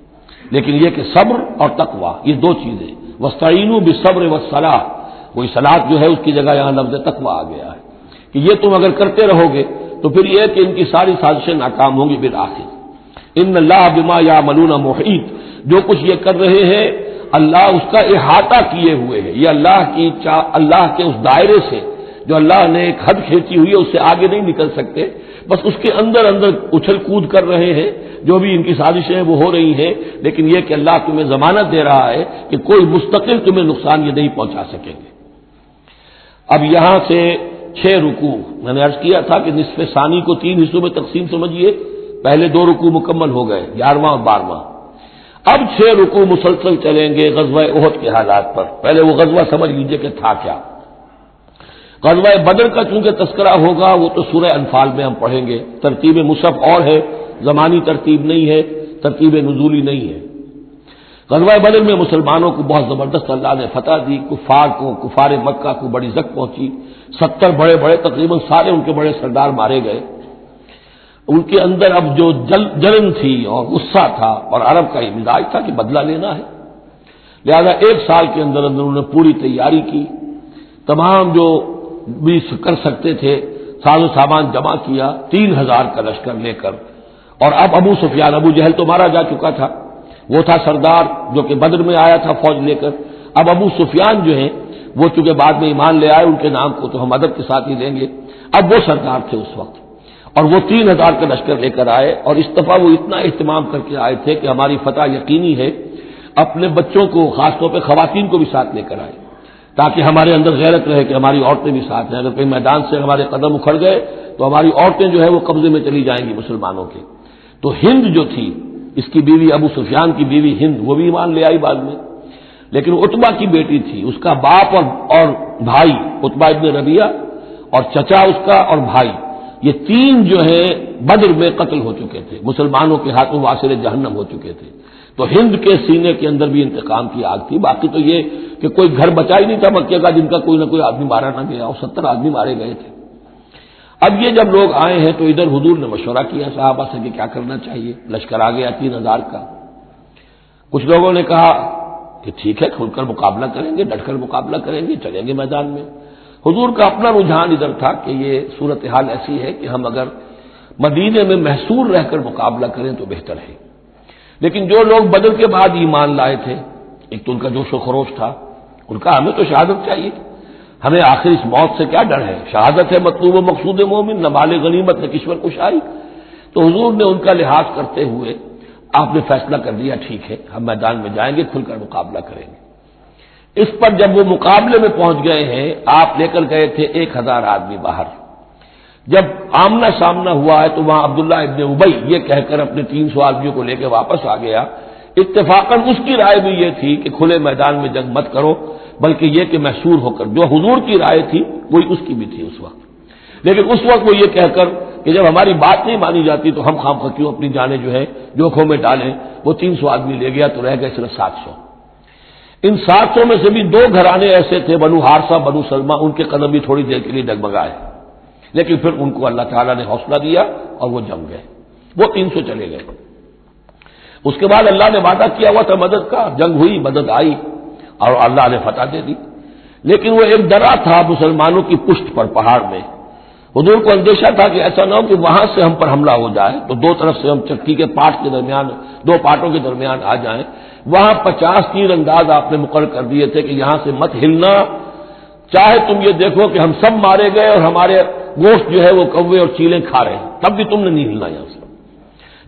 لیکن یہ کہ صبر اور تقویٰ، یہ دو چیزیں، وَاسْتَعِینُوا بِالصَّبْرِ وَالصَّلَاةِ، کوئی صلاۃ جو ہے اس کی جگہ یہاں لفظ تقویٰ آ گیا ہے کہ یہ تم اگر کرتے رہو گے تو پھر یہ کہ ان کی ساری سازشیں ناکام ہوں گی بالآخر۔ ان اللہ بما یعملون محیط، جو کچھ یہ کر رہے ہیں اللہ اس کا احاطہ کیے ہوئے ہے، یہ اللہ کے اس دائرے سے جو اللہ نے ایک حد کھینچی ہوئی ہے اس سے آگے نہیں نکل سکتے، بس اس کے اندر اندر اچھل کود کر رہے ہیں، جو بھی ان کی سازشیں ہیں وہ ہو رہی ہیں، لیکن یہ کہ اللہ تمہیں ضمانت دے رہا ہے کہ کوئی مستقل تمہیں نقصان یہ نہیں پہنچا سکیں گے۔ اب یہاں سے 6 رکوع میں نے عرض کیا تھا کہ نصف ثانی کو 3 حصوں میں تقسیم سمجھیے، پہلے 2 رکوع مکمل ہو گئے، 11واں اور 12واں۔ اب 6 رکوع مسلسل چلیں گے غزوہ احد کے حالات پر۔ پہلے وہ غزوہ سمجھ لیجئے کہ تھا کیا۔ غزوہ بدر کا چونکہ تذکرہ ہوگا وہ تو سورہ انفال میں ہم پڑھیں گے، ترتیب مصحف اور ہے، زمانی ترتیب نہیں ہے، ترتیب نزولی نہیں ہے۔ غزوہ بدر میں مسلمانوں کو بہت زبردست اللہ نے فتح دی، کفار مکہ کو بڑی زک پہنچی، 70 بڑے بڑے تقریباً سارے ان کے بڑے سردار مارے گئے۔ ان کے اندر اب جو جلن تھی اور غصہ تھا، اور عرب کا یہ مزاج تھا کہ بدلہ لینا ہے، لہذا 1 سال کے اندر انہوں نے پوری تیاری کی، تمام جو بھی کر سکتے تھے ساز و سامان جمع کیا، 3000 کا لشکر لے کر۔ اور اب ابو سفیان، ابو جہل تو مارا جا چکا تھا، وہ تھا سردار جو کہ بدر میں آیا تھا فوج لے کر۔ اب ابو سفیان جو ہیں وہ چونکہ بعد میں ایمان لے آئے، ان کے نام کو تو ہم ادب کے ساتھ ہی لیں گے، اب وہ سردار تھے اس وقت، اور وہ 3000 کا لشکر لے کر آئے، اور اس دفعہ وہ اتنا اہتمام کر کے آئے تھے کہ ہماری فتح یقینی ہے، اپنے بچوں کو خاص طور پہ خواتین کو بھی ساتھ لے کر آئے تاکہ ہمارے اندر غیرت رہے کہ ہماری عورتیں بھی ساتھ ہیں، اگر کہیں میدان سے ہمارے قدم اکھڑ گئے تو ہماری عورتیں جو ہے وہ قبضے میں چلی جائیں گی مسلمانوں کے۔ تو ہند جو تھی، اس کی بیوی ابو سفیان کی بیوی ہند، وہ بھی ایمان لے آئی بعد میں، لیکن عتبہ کی بیٹی تھی، اس کا باپ اور بھائی عتبہ ابن ربیعہ، اور چچا اس کا اور بھائی، یہ 3 جو ہیں بدر میں قتل ہو چکے تھے، مسلمانوں کے ہاتھوں واصل جہنم ہو چکے تھے۔ تو ہند کے سینے کے اندر بھی انتقام کی آگ تھی۔ باقی تو یہ کہ کوئی گھر بچا ہی نہیں تھا مکے کا جن کا کوئی نہ کوئی آدمی مارا نہ گیا، اور 70 آدمی مارے گئے تھے۔ اب یہ جب لوگ آئے ہیں تو ادھر حضور نے مشورہ کیا صحابہ سے کہ کیا کرنا چاہیے، لشکر آ گیا 3000 کا۔ کچھ لوگوں نے کہا کہ ٹھیک ہے، کھل کر مقابلہ کریں گے، ڈٹ کر مقابلہ کریں گے، چلیں گے میدان میں۔ حضور کا اپنا رجحان ادھر تھا کہ یہ صورتحال ایسی ہے کہ ہم اگر مدینے میں محصور رہ کر مقابلہ کریں تو بہتر ہے۔ لیکن جو لوگ بدر کے بعد ایمان لائے تھے، ایک تو ان کا جوش و خروش تھا، ان کا ہمیں تو شہادت چاہیے، ہمیں آخر اس موت سے کیا ڈر ہے، شہادت ہے مطلوب و مقصود مومن، نہ مال غنیمت نہ کشور کشائی۔ تو حضور نے ان کا لحاظ کرتے ہوئے آپ نے فیصلہ کر دیا ٹھیک ہے ہم میدان میں جائیں گے، کھل کر مقابلہ کریں گے۔ اس پر جب وہ مقابلے میں پہنچ گئے ہیں، آپ لے کر گئے تھے 1000 آدمی باہر۔ جب آمنا سامنا ہوا ہے تو وہاں عبداللہ ابن ابی یہ کہہ کر اپنے 300 آدمیوں کو لے کے واپس آ گیا۔ اتفاقاً اس کی رائے بھی یہ تھی کہ کھلے میدان میں جنگ مت کرو، بلکہ یہ کہ محصور ہو کر، جو حضور کی رائے تھی وہی اس کی بھی تھی اس وقت۔ لیکن اس وقت وہ یہ کہہ کر کہ جب ہماری بات نہیں مانی جاتی تو ہم خام کیوں اپنی جانیں جو ہے جوکھوں میں ڈالیں، وہ 300 آدمی لے گیا تو رہ گئے صرف 700۔ ان 700 میں سے بھی 2 گھرانے ایسے تھے، بنو حارثہ بنو سلمہ، ان کے قدم بھی تھوڑی دیر کے لیے ڈگمگائے، لیکن پھر ان کو اللہ تعالیٰ نے حوصلہ دیا اور وہ جم گئے، وہ 300 چلے گئے۔ اس کے بعد اللہ نے وعدہ کیا ہوا تھا مدد کا، جنگ ہوئی، مدد آئی اور اللہ نے فتح دے دی، لیکن وہ ایک درا تھا مسلمانوں کی پشت پر پہاڑ میں۔ حضور کو اندیشہ تھا کہ ایسا نہ ہو کہ وہاں سے ہم پر حملہ ہو جائے تو 2 طرف سے ہم چکی کے پاٹ کے درمیان، 2 پاٹوں کے درمیان آ جائیں۔ وہاں 50 تیر انداز آپ نے مقرر کر دیے تھے کہ یہاں سے مت ہلنا، چاہے تم یہ دیکھو کہ ہم سب مارے گئے اور ہمارے گوشت جو ہے وہ کوے اور چیلیں کھا رہے ہیں، تب بھی تم نے نہیں ہلنا یہاں سے۔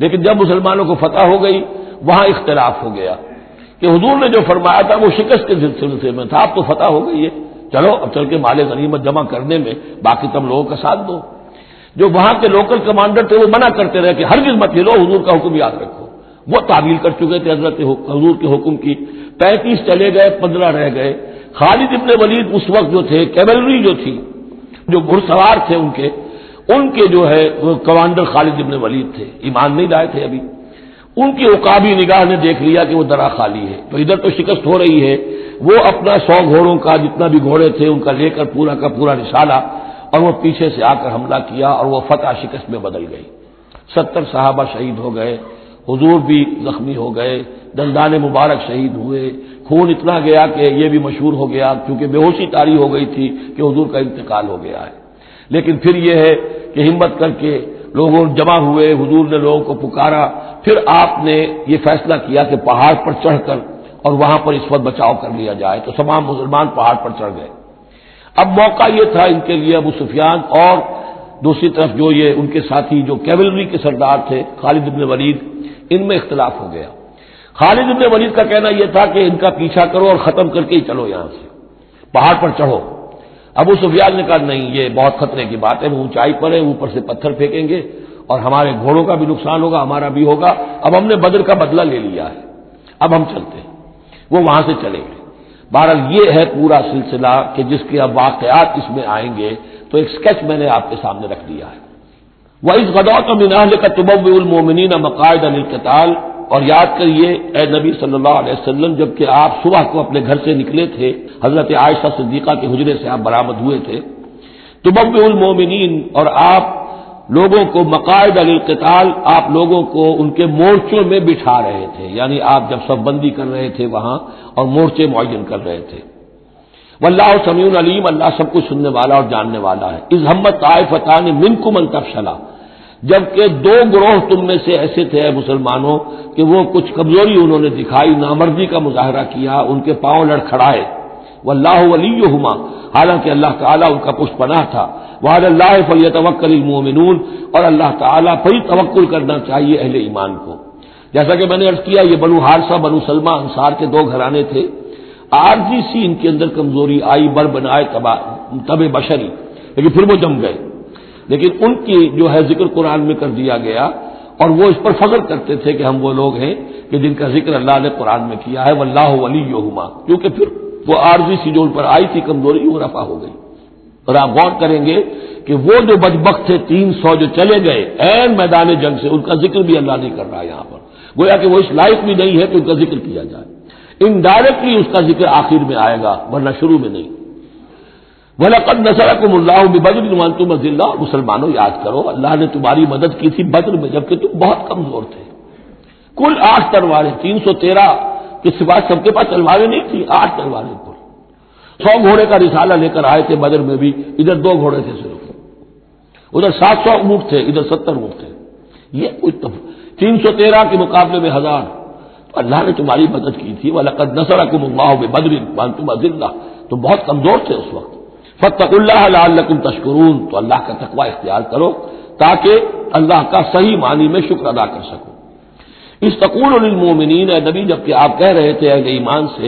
لیکن جب مسلمانوں کو فتح ہو گئی وہاں اختلاف ہو گیا کہ حضور نے جو فرمایا تھا وہ شکست کے سلسلے میں تھا، اب تو فتح ہو گئی ہے، چلو اب چل کے مال غنیمت جمع کرنے میں باقی تم لوگوں کا ساتھ دو۔ جو وہاں کے لوکل کمانڈر تھے وہ منع کرتے رہے کہ ہرگز مت ہلو، حضور کا حکم یاد رکھو۔ وہ تعویل کر چکے تھے حضرت حضور کے حکم کی۔ 35 چلے گئے، 15 رہ گئے۔ خالد ابن ولید اس وقت جو تھے، کیولری جو تھی، جو گھڑ سوار تھے ان کے جو ہے وہ کمانڈر خالد ابن ولید تھے، ایمان نہیں لائے تھے ابھی۔ ان کی عقابی نگاہ نے دیکھ لیا کہ وہ درا خالی ہے، تو ادھر تو شکست ہو رہی ہے، وہ اپنا 100 گھوڑوں کا جتنا بھی گھوڑے تھے ان کا لے کر پورا کا پورا نشالہ، اور وہ پیچھے سے آ کر حملہ کیا اور وہ فتح شکست میں بدل گئی۔ 70 صحابہ شہید ہو گئے، حضور بھی زخمی ہو گئے، دندان مبارک شہید ہوئے، خون اتنا گیا کہ یہ بھی مشہور ہو گیا کیونکہ بے ہوشی طاری ہو گئی تھی کہ حضور کا انتقال ہو گیا ہے۔ لیکن پھر یہ ہے کہ ہمت کر کے لوگوں جمع ہوئے، حضور نے لوگوں کو پکارا، پھر آپ نے یہ فیصلہ کیا کہ پہاڑ پر چڑھ کر اور وہاں پر اس وقت بچاؤ کر لیا جائے، تو تمام مسلمان پہاڑ پر چڑھ گئے۔ اب موقع یہ تھا ان کے لیے ابو سفیان اور دوسری طرف جو یہ ان کے ساتھی جو کیولری کے سردار تھے خالد بن ولید، ان میں اختلاف ہو گیا۔ خالد بن ولید کا کہنا یہ تھا کہ ان کا پیچھا کرو اور ختم کر کے ہی چلو، یہاں سے پہاڑ پر چڑھو۔ ابو سفیان نے کہا نہیں، یہ بہت خطرے کی بات ہے، وہ اونچائی پر ہے، اوپر سے پتھر پھینکیں گے اور ہمارے گھوڑوں کا بھی نقصان ہوگا، ہمارا بھی ہوگا، اب ہم نے بدر کا بدلہ لے لیا ہے، اب ہم چلتے ہیں۔ وہ وہاں سے چلے گئے۔ بہرحال یہ ہے پورا سلسلہ کہ جس کے اب واقعات اس میں آئیں گے، تو ایک سکیچ میں نے آپ کے سامنے رکھ دیا ہے۔ وَإِذْ غَدَوْتَ مِنْ أَهْلِكَ تُبَوِّئُ الْمُؤْمِنِينَ مَقَاعِدَ لِلْقِتَالِ، اور یاد کریے اے نبی صلی اللہ علیہ وسلم، جبکہ آپ صبح کو اپنے گھر سے نکلے تھے، حضرت عائشہ صدیقہ کے حجرے سے آپ برآمد ہوئے تھے، تُبَوِّئُ الْمُؤْمِنِينَ، اور آپ لوگوں کو مقاعد للقتال، آپ لوگوں کو ان کے مورچوں میں بٹھا رہے تھے، یعنی آپ جب صف بندی کر رہے تھے وہاں اور مورچے معین کر رہے تھے۔ واللہ سمیع علیم، اللہ سب کچھ سننے والا اور جاننے والا ہے۔ اذ ہمت طائفتان منکم ان تفشلا، جبکہ دو گروہ تم میں سے ایسے تھے اے مسلمانوں کہ وہ کچھ کمزوری انہوں نے دکھائی، نامردی کا مظاہرہ کیا، ان کے پاؤں لڑکھڑائے۔ واللہ ولیہما، حالانکہ اللہ تعالیٰ ان کا پشت پناہ تھا۔ وعلی اللہ فلیتوکل المؤمنون، اور اللہ تعالیٰ پر ہی توکل کرنا چاہیے اہل ایمان کو۔ جیسا کہ میں نے عرض کیا، یہ بنو حارثہ بنو سلمہ انصار کے دو گھرانے تھے، عارضی سی ان کے اندر کمزوری آئی، بر بنائے تب بشری، لیکن پھر وہ جم گئے۔ لیکن ان کی جو ہے ذکر قرآن میں کر دیا گیا، اور وہ اس پر فخر کرتے تھے کہ ہم وہ لوگ ہیں کہ جن کا ذکر اللہ نے قرآن میں کیا ہے، واللہ ولیہما، کیونکہ پھر وہ عارضی سی جو ان پر آئی تھی کمزوری، وہ رفع ہو گئی۔ اور آپ غور کریں گے کہ وہ جو بدبخت تھے 300 جو چلے گئے عین میدان جنگ سے، ان کا ذکر بھی اللہ نہیں کر رہا یہاں پر، گویا کہ وہ اس لائق بھی نہیں ہے کہ ان کا ذکر کیا جائے۔ انڈائریکٹلی اس کا ذکر آخر میں آئے گا، ورنہ شروع میں نہیں۔ وَلَقَدْ نَصَرَكُمُ اللَّهُ بِبَدْرٍ وَأَنْتُمْ أَذِلَّةٌ، مسلمانوں یاد کرو اللہ نے تمہاری مدد کی تھی بدر میں جبکہ تم بہت کمزور تھے۔ کل 8 تلواریں، 313 کے سوا سب کے پاس تلواریں نہیں تھی، 8 تلواریں کل۔ 100 گھوڑے کا رسالہ لے کر آئے تھے بدر میں بھی، ادھر 2 گھوڑے تھے صرف، ادھر 700 اونٹ تھے، ادھر 70 اونٹ تھے۔ یہ کچھ 313 کے مقابلے میں 1000، اللہ نے تمہاری مدد کی تھی۔ وَلَقَدْ نَصَرَكُمُ اللَّهُ بِبَدْرٍ وَأَنْتُمْ أَذِلَّةٌ، تم بہت کمزور تھے اس وقت۔ فَاتَّقُوا اللَّهَ لَعَلَّكُمْ تَشْكُرُونَ، تو اللہ کا تقوی اختیار کرو تاکہ اللہ کا صحیح معنی میں شکر ادا کر سکو۔ اس تقول للمؤمنین، اے نبی جبکہ آپ کہہ رہے تھے اہل ایمان سے،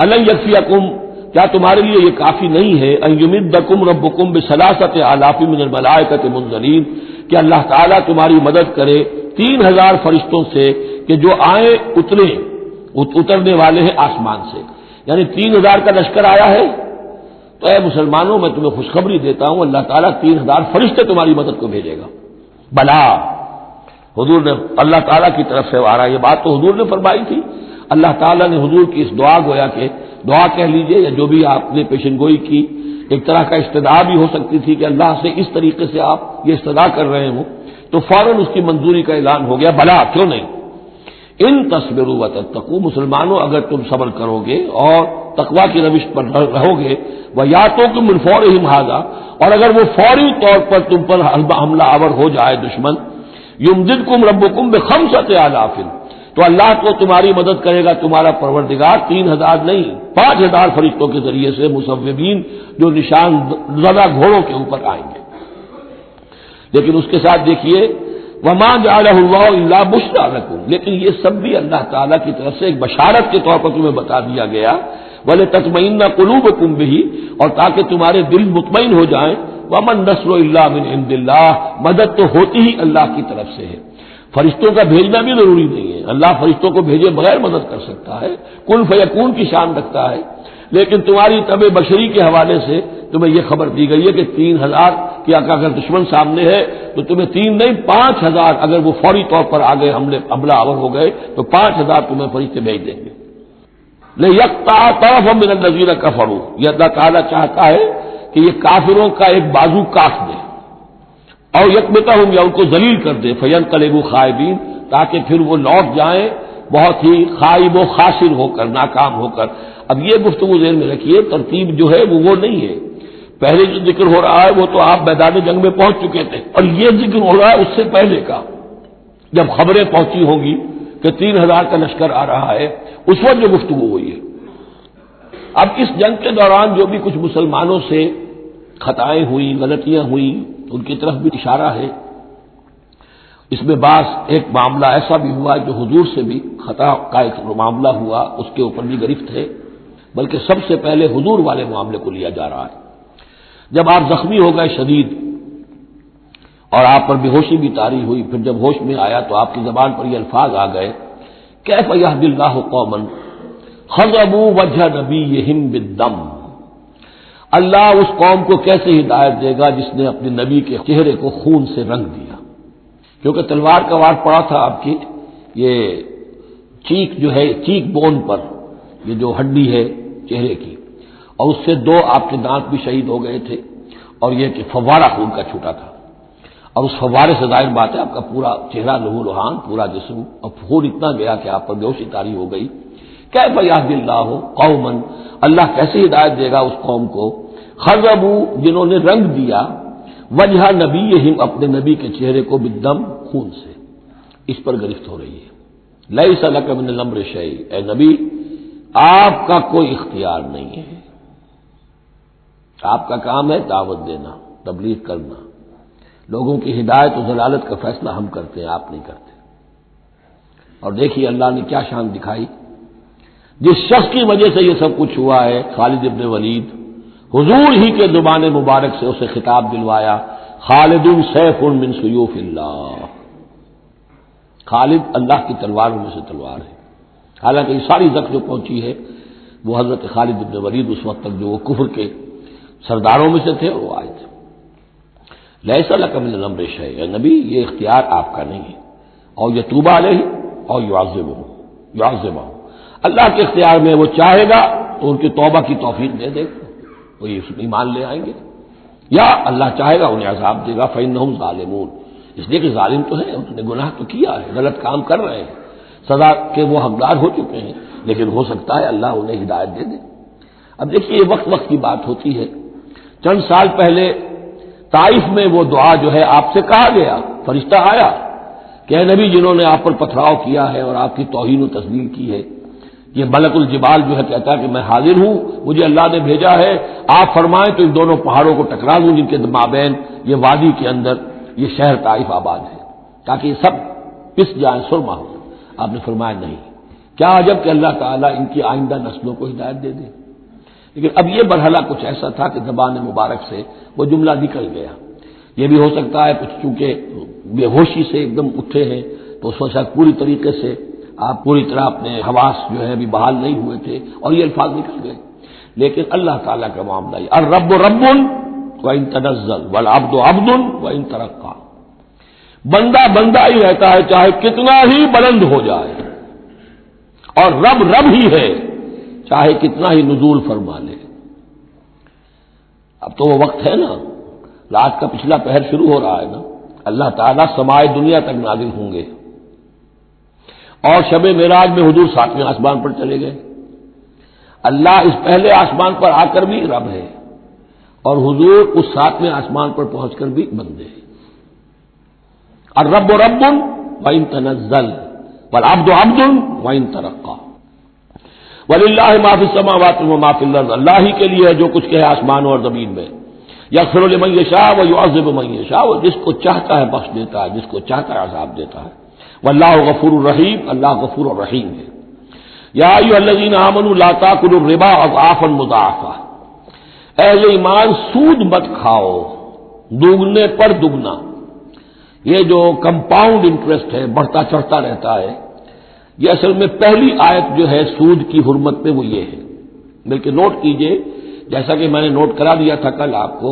أَلَنْ يَكْفِيَكُمْ، کیا تمہارے لیے یہ کافی نہیں ہے، أَنْ يُمِدَّكُمْ رَبُّكُمْ بِثَلَاثَةِ آلَافٍ مِّنَ الْمَلَائِكَةِ مُنزَلِينَ، کہ اللہ تعالیٰ تمہاری مدد کرے 3000 فرشتوں سے کہ جو آئیں اترنے والے ہیں آسمان سے، یعنی 3000 کا لشکر آیا ہے۔ تو اے مسلمانوں میں تمہیں خوشخبری دیتا ہوں، اللہ تعالیٰ 3000 فرشتے تمہاری مدد کو بھیجے گا۔ بلا، حضور نے اللہ تعالیٰ کی طرف سے آ رہا، یہ بات تو حضور نے فرمائی تھی، اللہ تعالیٰ نے حضور کی اس دعا، گویا کہ دعا کہہ لیجئے یا جو بھی آپ نے پیشن گوئی کی، ایک طرح کا استدعا بھی ہو سکتی تھی کہ اللہ سے اس طریقے سے آپ یہ استدعا کر رہے ہوں، تو فوراً اس کی منظوری کا اعلان ہو گیا، بلا کیوں نہیں۔ ان تصبروا وتتقوا، مسلمانوں اگر تم صبر کرو گے اور تقوی کی روش پر رہو گے، وَيَأْتُوكُم مِّن فَوْرِهِمْ هَٰذَا، اور اگر وہ فوری طور پر تم پر حملہ آور ہو جائے دشمن، يُمْدِدْكُمْ رَبُّكُمْ بِخَمْسَةِ آلَافٍ، تو اللہ کو تمہاری مدد کرے گا تمہارا پروردگار 3000 نہیں 5000 فرشتوں کے ذریعے سے، مصوبین جو نشان زدہ گھوڑوں کے اوپر آئیں گے۔ لیکن اس کے ساتھ دیکھیے وَمَا جَعَلَهُ اللَّهُ إِلَّا بُشْرَىٰ لَكُمْ، لیکن یہ سب بھی اللہ تعالیٰ کی طرف سے ایک بشارت کے طور پر تمہیں بتا دیا گیا، وَلِتَطْمَئِنَّ قُلُوبُكُمْ بِهِ، اور تاکہ تمہارے دل مطمئن ہو جائیں، وَمَا النَّصْرُ إِلَّا مِنْ عِنْدِ اللَّهِ، مدد تو ہوتی ہی اللہ کی طرف سے ہے، فرشتوں کا بھیجنا بھی ضروری نہیں ہے، اللہ فرشتوں کو بھیجے بغیر مدد کر سکتا ہے، کن فیکون کی شان رکھتا ہے، لیکن تمہاری طبع بشری کے حوالے سے تمہیں یہ خبر دی گئی ہے کہ 3000 کی اگر دشمن سامنے ہے تو تمہیں 3 نہیں 5000، اگر وہ فوری طور پر آگے حملہ آور ہو گئے تو 5000 تمہیں فرشتے بھیج دیں گے۔ لِيَقْطَعَ طَرَفًا مِّنَ الَّذِينَ كَفَرُوا، یہ اللہ تعالیٰ چاہتا ہے کہ یہ کافروں کا ایک بازو کاٹ دے، اور یکبتہم، یا ان کو ذلیل کر دے، فَيَنْقَلِبُوا خَائِبِينَ، تاکہ پھر وہ لوٹ جائیں بہت ہی خائب و خاسر ہو کر، ناکام ہو کر۔ اب یہ گفتگو ذہن میں رکھیے، ترتیب جو ہے وہ نہیں ہے، پہلے جو ذکر ہو رہا ہے وہ تو آپ میدان جنگ میں پہنچ چکے تھے، اور یہ ذکر ہو رہا ہے اس سے پہلے کا، جب خبریں پہنچی ہوں گی کہ 3000 کا لشکر آ رہا ہے، اس وقت جو گفتگو ہوئی ہے۔ اب اس جنگ کے دوران جو بھی کچھ مسلمانوں سے خطائیں ہوئیں، غلطیاں ہوئیں، ان کی طرف بھی اشارہ ہے۔ اس میں بعض ایک معاملہ ایسا بھی ہوا جو حضور سے بھی خطا کا ایک معاملہ ہوا، اس کے اوپر بھی گرفت ہے، بلکہ سب سے پہلے حضور والے معاملے کو لیا جا رہا ہے۔ جب آپ زخمی ہو گئے شدید اور آپ پر بے ہوشی بھی طاری ہوئی، پھر جب ہوش میں آیا تو آپ کی زبان پر یہ الفاظ آ گئے، کیف یہدی اللہ قوما خضبوا وجہ نبیہم بالدم، اللہ اس قوم کو کیسے ہدایت دے گا جس نے اپنے نبی کے چہرے کو خون سے رنگ دیا، کیونکہ تلوار کا وار پڑا تھا آپ کی یہ چیک جو ہے، چیک بون پر، یہ جو ہڈی ہے چہرے کی، اور اس سے دو آپ کے دانت بھی شہید ہو گئے تھے، اور یہ کہ فوارہ خون کا چھوٹا تھا، اور اس فوارے سے ظاہر بات ہے آپ کا پورا چہرہ لہو لہان، پورا جسم، اور خون اتنا گیا کہ آپ پر بے ہوشی طاری ہو گئی۔ کیف یہدی اللہ قوما، اللہ کیسے ہدایت دے گا اس قوم کو، خضبوا جنہوں نے رنگ دیا، وجہ نبیہم اپنے نبی کے چہرے کو بالدم خون سے، اس پر گرفت ہو رہی ہے۔ لیس لک من الامر شیء، اے نبی آپ کا کوئی اختیار نہیں ہے، آپ کا کام ہے دعوت دینا، تبلیغ کرنا، لوگوں کی ہدایت و ضلالت کا فیصلہ ہم کرتے ہیں، آپ نہیں کرتے۔ اور دیکھیے اللہ نے کیا شان دکھائی، جس شخص کی وجہ سے یہ سب کچھ ہوا ہے، خالد ابن ولید، حضور ہی کے زبان مبارک سے اسے خطاب دلوایا، خالد سیف من سیوف اللہ، خالد اللہ کی تلواروں میں سے تلوار ہے۔ حالانکہ یہ ساری زخم جو پہنچی ہے وہ حضرت خالد ابن ولید اس وقت تک جو وہ کفر کے سرداروں میں سے تھے وہ آئے تھے۔ لیس لک من الامر شیء، اے نبی یہ اختیار آپ کا نہیں ہے، اور یتوب علیہ اور یعذبہ، اللہ کے اختیار میں، وہ چاہے گا تو ان کی توبہ کی توفیق دے دے گا، وہ یہ ایمان لے آئیں گے، یا اللہ چاہے گا انہیں عذاب دے گا، فإنہم ظالمون، اس لیے کہ ظالم تو ہے، انہوں نے گناہ تو کیا ہے، غلط کام کر رہے ہیں، سزا کے وہ حقدار ہو چکے ہیں، لیکن ہو سکتا ہے اللہ انہیں ہدایت دے دے۔ اب دیکھیے یہ وقت وقت کی بات ہوتی ہے، چند سال پہلے طائف میں وہ دعا جو ہے آپ سے کہا گیا، فرشتہ آیا کہ اے نبی جنہوں نے آپ پر پتھراؤ کیا ہے اور آپ کی توہین و تذلیل کی ہے، یہ ملک الجبال جو ہے کہتا ہے کہ میں حاضر ہوں، مجھے اللہ نے بھیجا ہے، آپ فرمائیں تو ان دونوں پہاڑوں کو ٹکرا دوں جن کے مابین یہ وادی کے اندر یہ شہر طائف آباد ہے، تاکہ یہ سب پس جائیں، سرما ہو۔ آپ نے فرمایا نہیں، کیا عجب کہ اللہ تعالیٰ ان کی آئندہ نسلوں کو ہدایت دے دے۔ لیکن اب یہ مرحلہ کچھ ایسا تھا کہ زبان مبارک سے وہ جملہ نکل گیا۔ یہ بھی ہو سکتا ہے کچھ چونکہ بے ہوشی سے ایک دم اٹھے ہیں تو اس وقت شاید پوری طریقے سے آپ پوری طرح اپنے حواس جو ہے ابھی بحال نہیں ہوئے تھے اور یہ الفاظ نکل گئے۔ لیکن اللہ تعالیٰ کا معاملہ یہ الرب رب وان تنزل والعبد عبد وان ترقى، بندہ بندہ ہی رہتا ہے چاہے کتنا ہی بلند ہو جائے، اور رب رب ہی ہے چاہے کتنا ہی نزول فرما لے۔ اب تو وہ وقت ہے نا، رات کا پچھلا پہر شروع ہو رہا ہے نا، اللہ تعالیٰ سمائے دنیا تک نازل ہوں گے، اور شب معراج میں حضور 7ویں آسمان پر چلے گئے۔ اللہ اس پہلے آسمان پر آ کر بھی رب ہے، اور حضور اس 7ویں آسمان پر پہنچ کر بھی بندے ہیں۔ الرب رب وان تنزل والعبد عبد وان ترقى وللہ ما فی السماوات وما فی الارض، اللہ ہی کے لیے ہے جو کچھ کہ ہے آسمانوں اور زمین میں، یغفر لمن یشاء ویعذب من یشاء، وہ جس کو چاہتا ہے بخش دیتا ہے، جس کو چاہتا ہے عذاب دیتا ہے۔ واللہ غفور الرحیم، اللہ غفور الرحیم ہے۔ یا ایھا الذین آمنوا لا تاکلوا الربا اضعافا مضاعفہ، اہل ایمان سود مت کھاؤ دوگنے پر دگنا۔ یہ جو کمپاؤنڈ انٹرسٹ ہے، بڑھتا چڑھتا رہتا ہے، یہ اصل میں پہلی آیت جو ہے سود کی حرمت میں وہ یہ ہے۔ بلکہ نوٹ کیجئے، جیسا کہ میں نے نوٹ کرا دیا تھا کل آپ کو،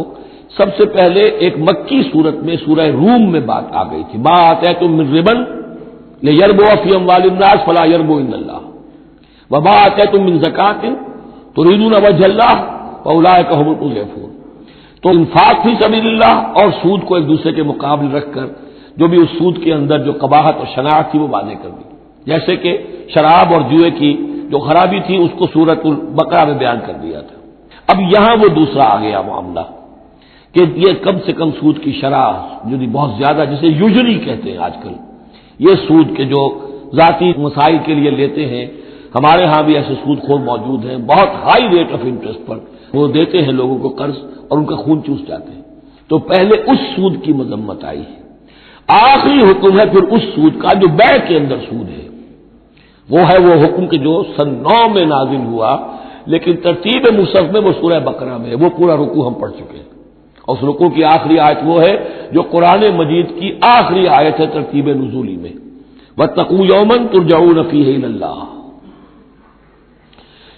سب سے پہلے ایک مکی صورت میں سورہ روم میں بات آ گئی تھی، ما آتیتم من ربا لیربو فی اموال الناس فلا یربو عند اللہ وما آتیتم من زکاۃ تریدون وجہ اللہ فاولئک هم المضعفون۔ تو انفاق فی سبیل اللہ اور سود کو ایک دوسرے کے مقابل رکھ کر جو بھی اس سود کے اندر جو قباحت اور شناعت تھی وہ واضح کر دی، جیسے کہ شراب اور جوئے کی جو خرابی تھی اس کو سورۃ البقرہ میں بیان کر دیا تھا۔ اب یہاں وہ دوسرا آ گیا معاملہ کہ یہ کم سے کم سود کی شرح جو بہت زیادہ، جسے یوزلی کہتے ہیں آج کل، یہ سود کے جو ذاتی مسائل کے لیے لیتے ہیں، ہمارے ہاں بھی ایسے سود خور موجود ہیں، بہت ہائی ریٹ آف انٹرسٹ پر، وہ دیتے ہیں لوگوں کو قرض اور ان کا خون چوس جاتے ہیں. تو پہلے اس سود کی مذمت آئی ہے. آخری حکم ہے پھر اس سود کا جو بیع کے اندر سود ہے. وہ ہے وہ حکم کہ جو سن 9 میں نازل ہوا، لیکن ترتیب مصحف میں وہ سورہ بقرہ میں ہے. وہ پورا رکوع ہم پڑھ چکے ہیں، اور اس رکوع کی آخری آیت وہ ہے جو قرآن مجید کی آخری آیت ہے ترتیب نزولی میں، واتقوا یوما ترجعون فیہ الی اللہ.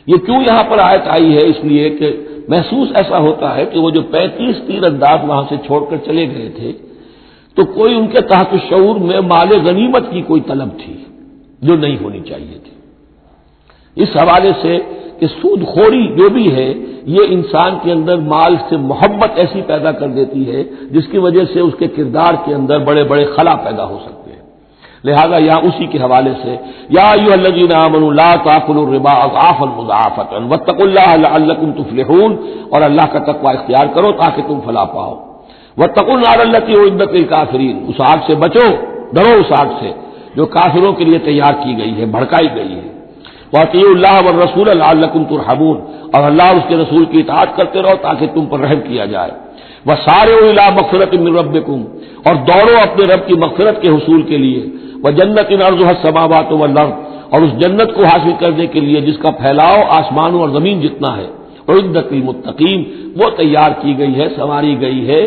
یہ کیوں یہاں پر آیت آئی ہے؟ اس لیے کہ محسوس ایسا ہوتا ہے کہ وہ جو 35 تیر انداز وہاں سے چھوڑ کر چلے گئے تھے تو کوئی ان کے تحت شعور میں مال غنیمت کی کوئی طلب تھی جو نہیں ہونی چاہیے تھی. اس حوالے سے کہ سود خوری جو بھی ہے یہ انسان کے اندر مال سے محبت ایسی پیدا کر دیتی ہے جس کی وجہ سے اس کے کردار کے اندر بڑے بڑے خلا پیدا ہو سکتے ہیں. لہذا یہاں اسی کے حوالے سے یا ایھا الذین آمنوا لا تاکلوا الربا اضعافا مضاعفۃ واتقوا اللہ لعلکم تفلحون، اور اللہ کا تقوی اختیار کرو تاکہ تم فلاح پاؤ. واتقوا النار التی اعدت للکافرین، اس آگ سے بچو، ڈرو اس آگ سے جو کافروں کے لیے تیار کی گئی ہے، بھڑکائی گئی ہے. واطیعوا اللہ والرسول لعلکم ترحمون، اور اللہ اور اس کے رسول کی اطاعت کرتے رہو تاکہ تم پر رحم کیا جائے. وسارعوا الی مغفرۃ من ربکم، اور دوڑو اپنے رب کی مغفرت کے حصول کے لیے. وجنۃ عرضها السماوات والارض، اور اس جنت کو حاصل کرنے کے لیے جس کا پھیلاؤ آسمانوں اور زمین جتنا ہے. اعدت للمتقین، وہ تیار کی گئی ہے، سنواری گئی ہے،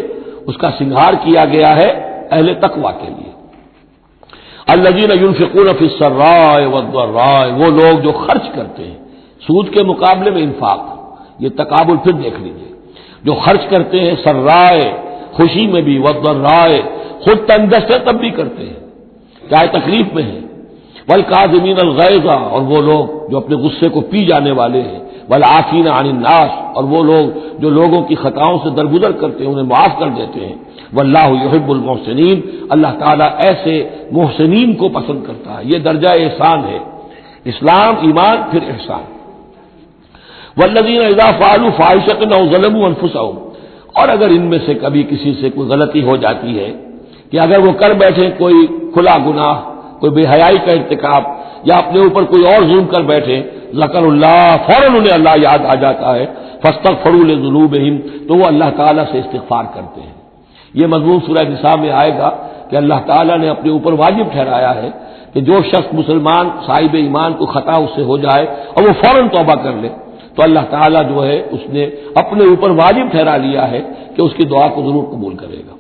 اس کا سنگھار کیا گیا ہے اہل تقوی کے لیے. الذین ينفقون فی السراء والضراء، وہ لوگ جو خرچ کرتے ہیں سود کے مقابلے میں انفاق. یہ تقابل پھر دیکھ لیجیے، جو خرچ کرتے ہیں سرائے خوشی میں بھی، والضراء خود تنگست ہے تب بھی کرتے ہیں چاہے تکلیف میں ہیں. والکاظمین الغیظ، اور وہ لوگ جو اپنے غصے کو پی جانے والے ہیں. والعافین عن الناس، اور وہ لوگ جو لوگوں کی خطاؤں سے درگزر کرتے ہیں انہیں معاف کر دیتے ہیں. واللہ یحب المحسنین، اللہ تعالیٰ ایسے محسنین کو پسند کرتا ہے. یہ درجہ احسان ہے، اسلام، ایمان، پھر احسان. والذین اذا فعلوا فاحشۃ او ظلموا انفسهم، اور اگر ان میں سے کبھی کسی سے کوئی غلطی ہو جاتی ہے کہ اگر وہ کر بیٹھے کوئی کھلا گناہ، کوئی بے حیائی کا ارتکاب، یا اپنے اوپر کوئی اور ظلم کر بیٹھے، ذکر اللہ، فوراً انہیں اللہ یاد آ جاتا ہے. فاستغفروا لذنوبہم، تو وہ اللہ تعالیٰ سے استغفار کرتے ہیں. یہ مضمون سورہ نساء میں آئے گا کہ اللہ تعالیٰ نے اپنے اوپر واجب ٹھہرایا ہے کہ جو شخص مسلمان صاحب ایمان کو خطا اس سے ہو جائے اور وہ فوراً توبہ کر لے تو اللہ تعالیٰ جو ہے اس نے اپنے اوپر واجب ٹھہرا لیا ہے کہ اس کی دعا کو ضرور قبول کرے گا.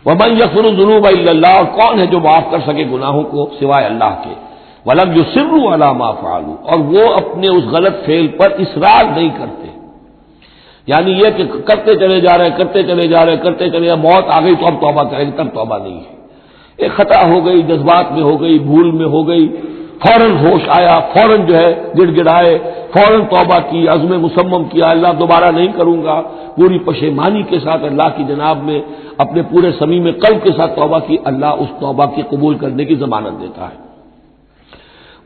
وَمَن يَغْفِرُ الذُّنُوبَ إِلَّا اللَّهُ، اور کون ہے جو معاف کر سکے گناہوں کو سوائے اللہ کے. وَلَمْ يُصِرُّوا عَلَىٰ مَا فَعَلُوا، اور وہ اپنے اس غلط فعل پر اصرار نہیں کرتے. یعنی یہ کہ کرتے چلے جا رہے کرتے چلے جا رہے کرتے چلے جا، موت آ گئی تو اب توبہ کریں گے، تب توبہ نہیں ہے. ایک خطا ہو گئی، جذبات میں ہو گئی، بھول میں ہو گئی، فوراً ہوش آیا، فوراً جو ہے گڑ گڑائے، فوراً توبہ کی، عزم مصمم کیا اللہ دوبارہ نہیں کروں گا، پوری پشیمانی کے ساتھ اللہ کی جناب میں اپنے پورے صمیم قلب کے ساتھ توبہ کی، اللہ اس توبہ کی قبول کرنے کی ضمانت دیتا ہے.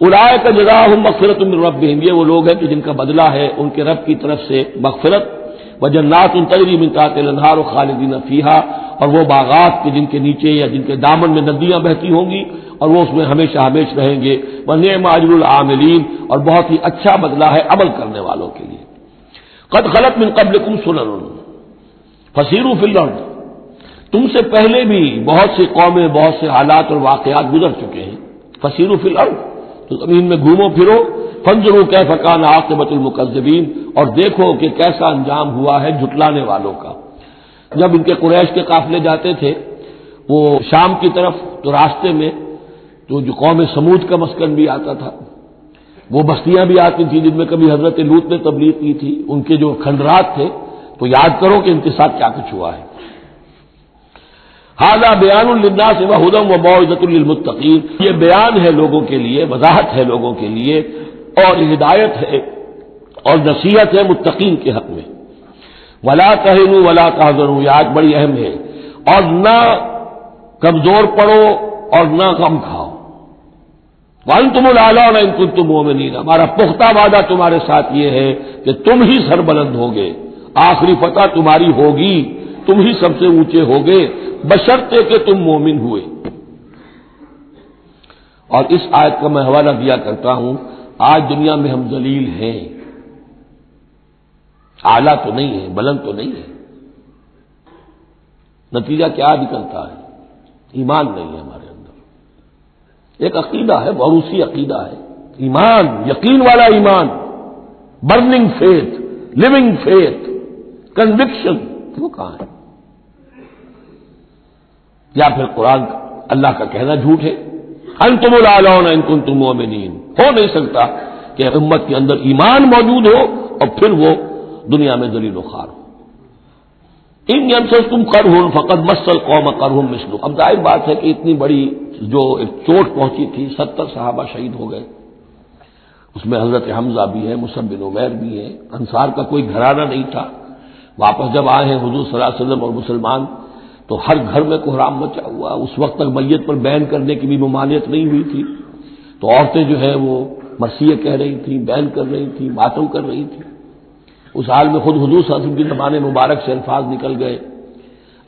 اولئک جزاؤہم مغفرۃ من ربہم، یہ وہ لوگ ہیں کہ جن کا بدلہ ہے ان کے رب کی طرف سے مغفرت. وجنات تجری من تحتها الانہار خالدین فیہا، اور وہ باغات کے جن کے نیچے یا جن کے دامن میں ندیاں بہتی ہوں گی اور وہ اس میں ہمیشہ ہمیشہ رہیں گے. ونعم اجر العاملین، اور بہت ہی اچھا بدلہ ہے عمل کرنے والوں کے لیے. قد خلت من قبلکم سنن فسیروا فی الارض، تم سے پہلے بھی بہت سی قومیں، بہت سے حالات اور واقعات گزر چکے ہیں. فسیروا فی الارض، تو زمین میں گھومو پھرو. فانظروا کیف کان عاقبۃ المکذبین، اور دیکھو کہ کیسا انجام ہوا ہے جھٹلانے والوں کا. جب ان کے قریش کے قافلے جاتے تھے وہ شام کی طرف تو راستے میں تو جو قوم سمود کا مسکن بھی آتا تھا، وہ بستیاں بھی آتی تھیں جن میں کبھی حضرت لوط نے تبلیغ کی تھی، ان کے جو کھنڈرات تھے. تو یاد کرو کہ ان کے ساتھ کیا کچھ ہوا ہے. ھذا بیان للناس وھدی وموعظۃ للمتقین، یہ بیان ہے لوگوں کے لیے، وضاحت ہے لوگوں کے لیے، اور ہدایت ہے اور نصیحت ہے متقین کے حق میں. ولا تہنوا ولا تحزنوا، یہ آج بڑی اہم ہے. اور نہ کمزور پڑو اور نہ غم کھاؤ. وانتم الاعلون ان کنتم مؤمنین، ہمارا پختہ وعدہ تمہارے ساتھ یہ ہے کہ تم ہی سربلند ہوگے، آخری فتح تمہاری ہوگی، تم ہی سب سے اونچے ہوگے بشرطے کہ تم مومن ہوئے. اور اس آیت کا میں حوالہ دیا کرتا ہوں، آج دنیا میں ہم ذلیل ہیں، اعلیٰ تو نہیں ہے، بلند تو نہیں ہے۔ نتیجہ کیا نکلتا ہے؟ ایمان نہیں ہے ہمارے اندر۔ ایک عقیدہ ہے، موروثی عقیدہ ہے، ایمان، یقین والا ایمان، burning faith, living faith, conviction, وہ کہاں ہے؟ یا پھر قرآن اللہ کا کہنا جھوٹ ہے، انتم الاعلون ان کنتم مؤمنین۔ ہو نہیں سکتا کہ امت کے اندر ایمان موجود ہو اور پھر وہ دنیا میں ذلیل و خوار ہو۔ ان یمسسکم قرح فقد مس القوم قرح مثلہ۔ اب ظاہر بات ہے کہ اتنی بڑی جو ایک چوٹ پہنچی تھی، 70 صحابہ شہید ہو گئے، اس میں حضرت حمزہ بھی ہے، مصعب بن عمیر بھی ہے، انصار کا کوئی گھرانہ نہیں تھا۔ واپس جب آئے ہیں حضور صلی اللہ علیہ وسلم اور مسلمان تو ہر گھر میں کوحرام مچا ہوا۔ اس وقت تک میت پر بیان کرنے کی بھی ممانعت نہیں ہوئی تھی، تو عورتیں جو ہے وہ مرثیے کہہ رہی تھیں، بیان کر رہی تھیں، ماتم کر رہی تھیں۔ اس حال میں خود حضور صلی اللہ علیہ وسلم کی زبان مبارک سے الفاظ نکل گئے،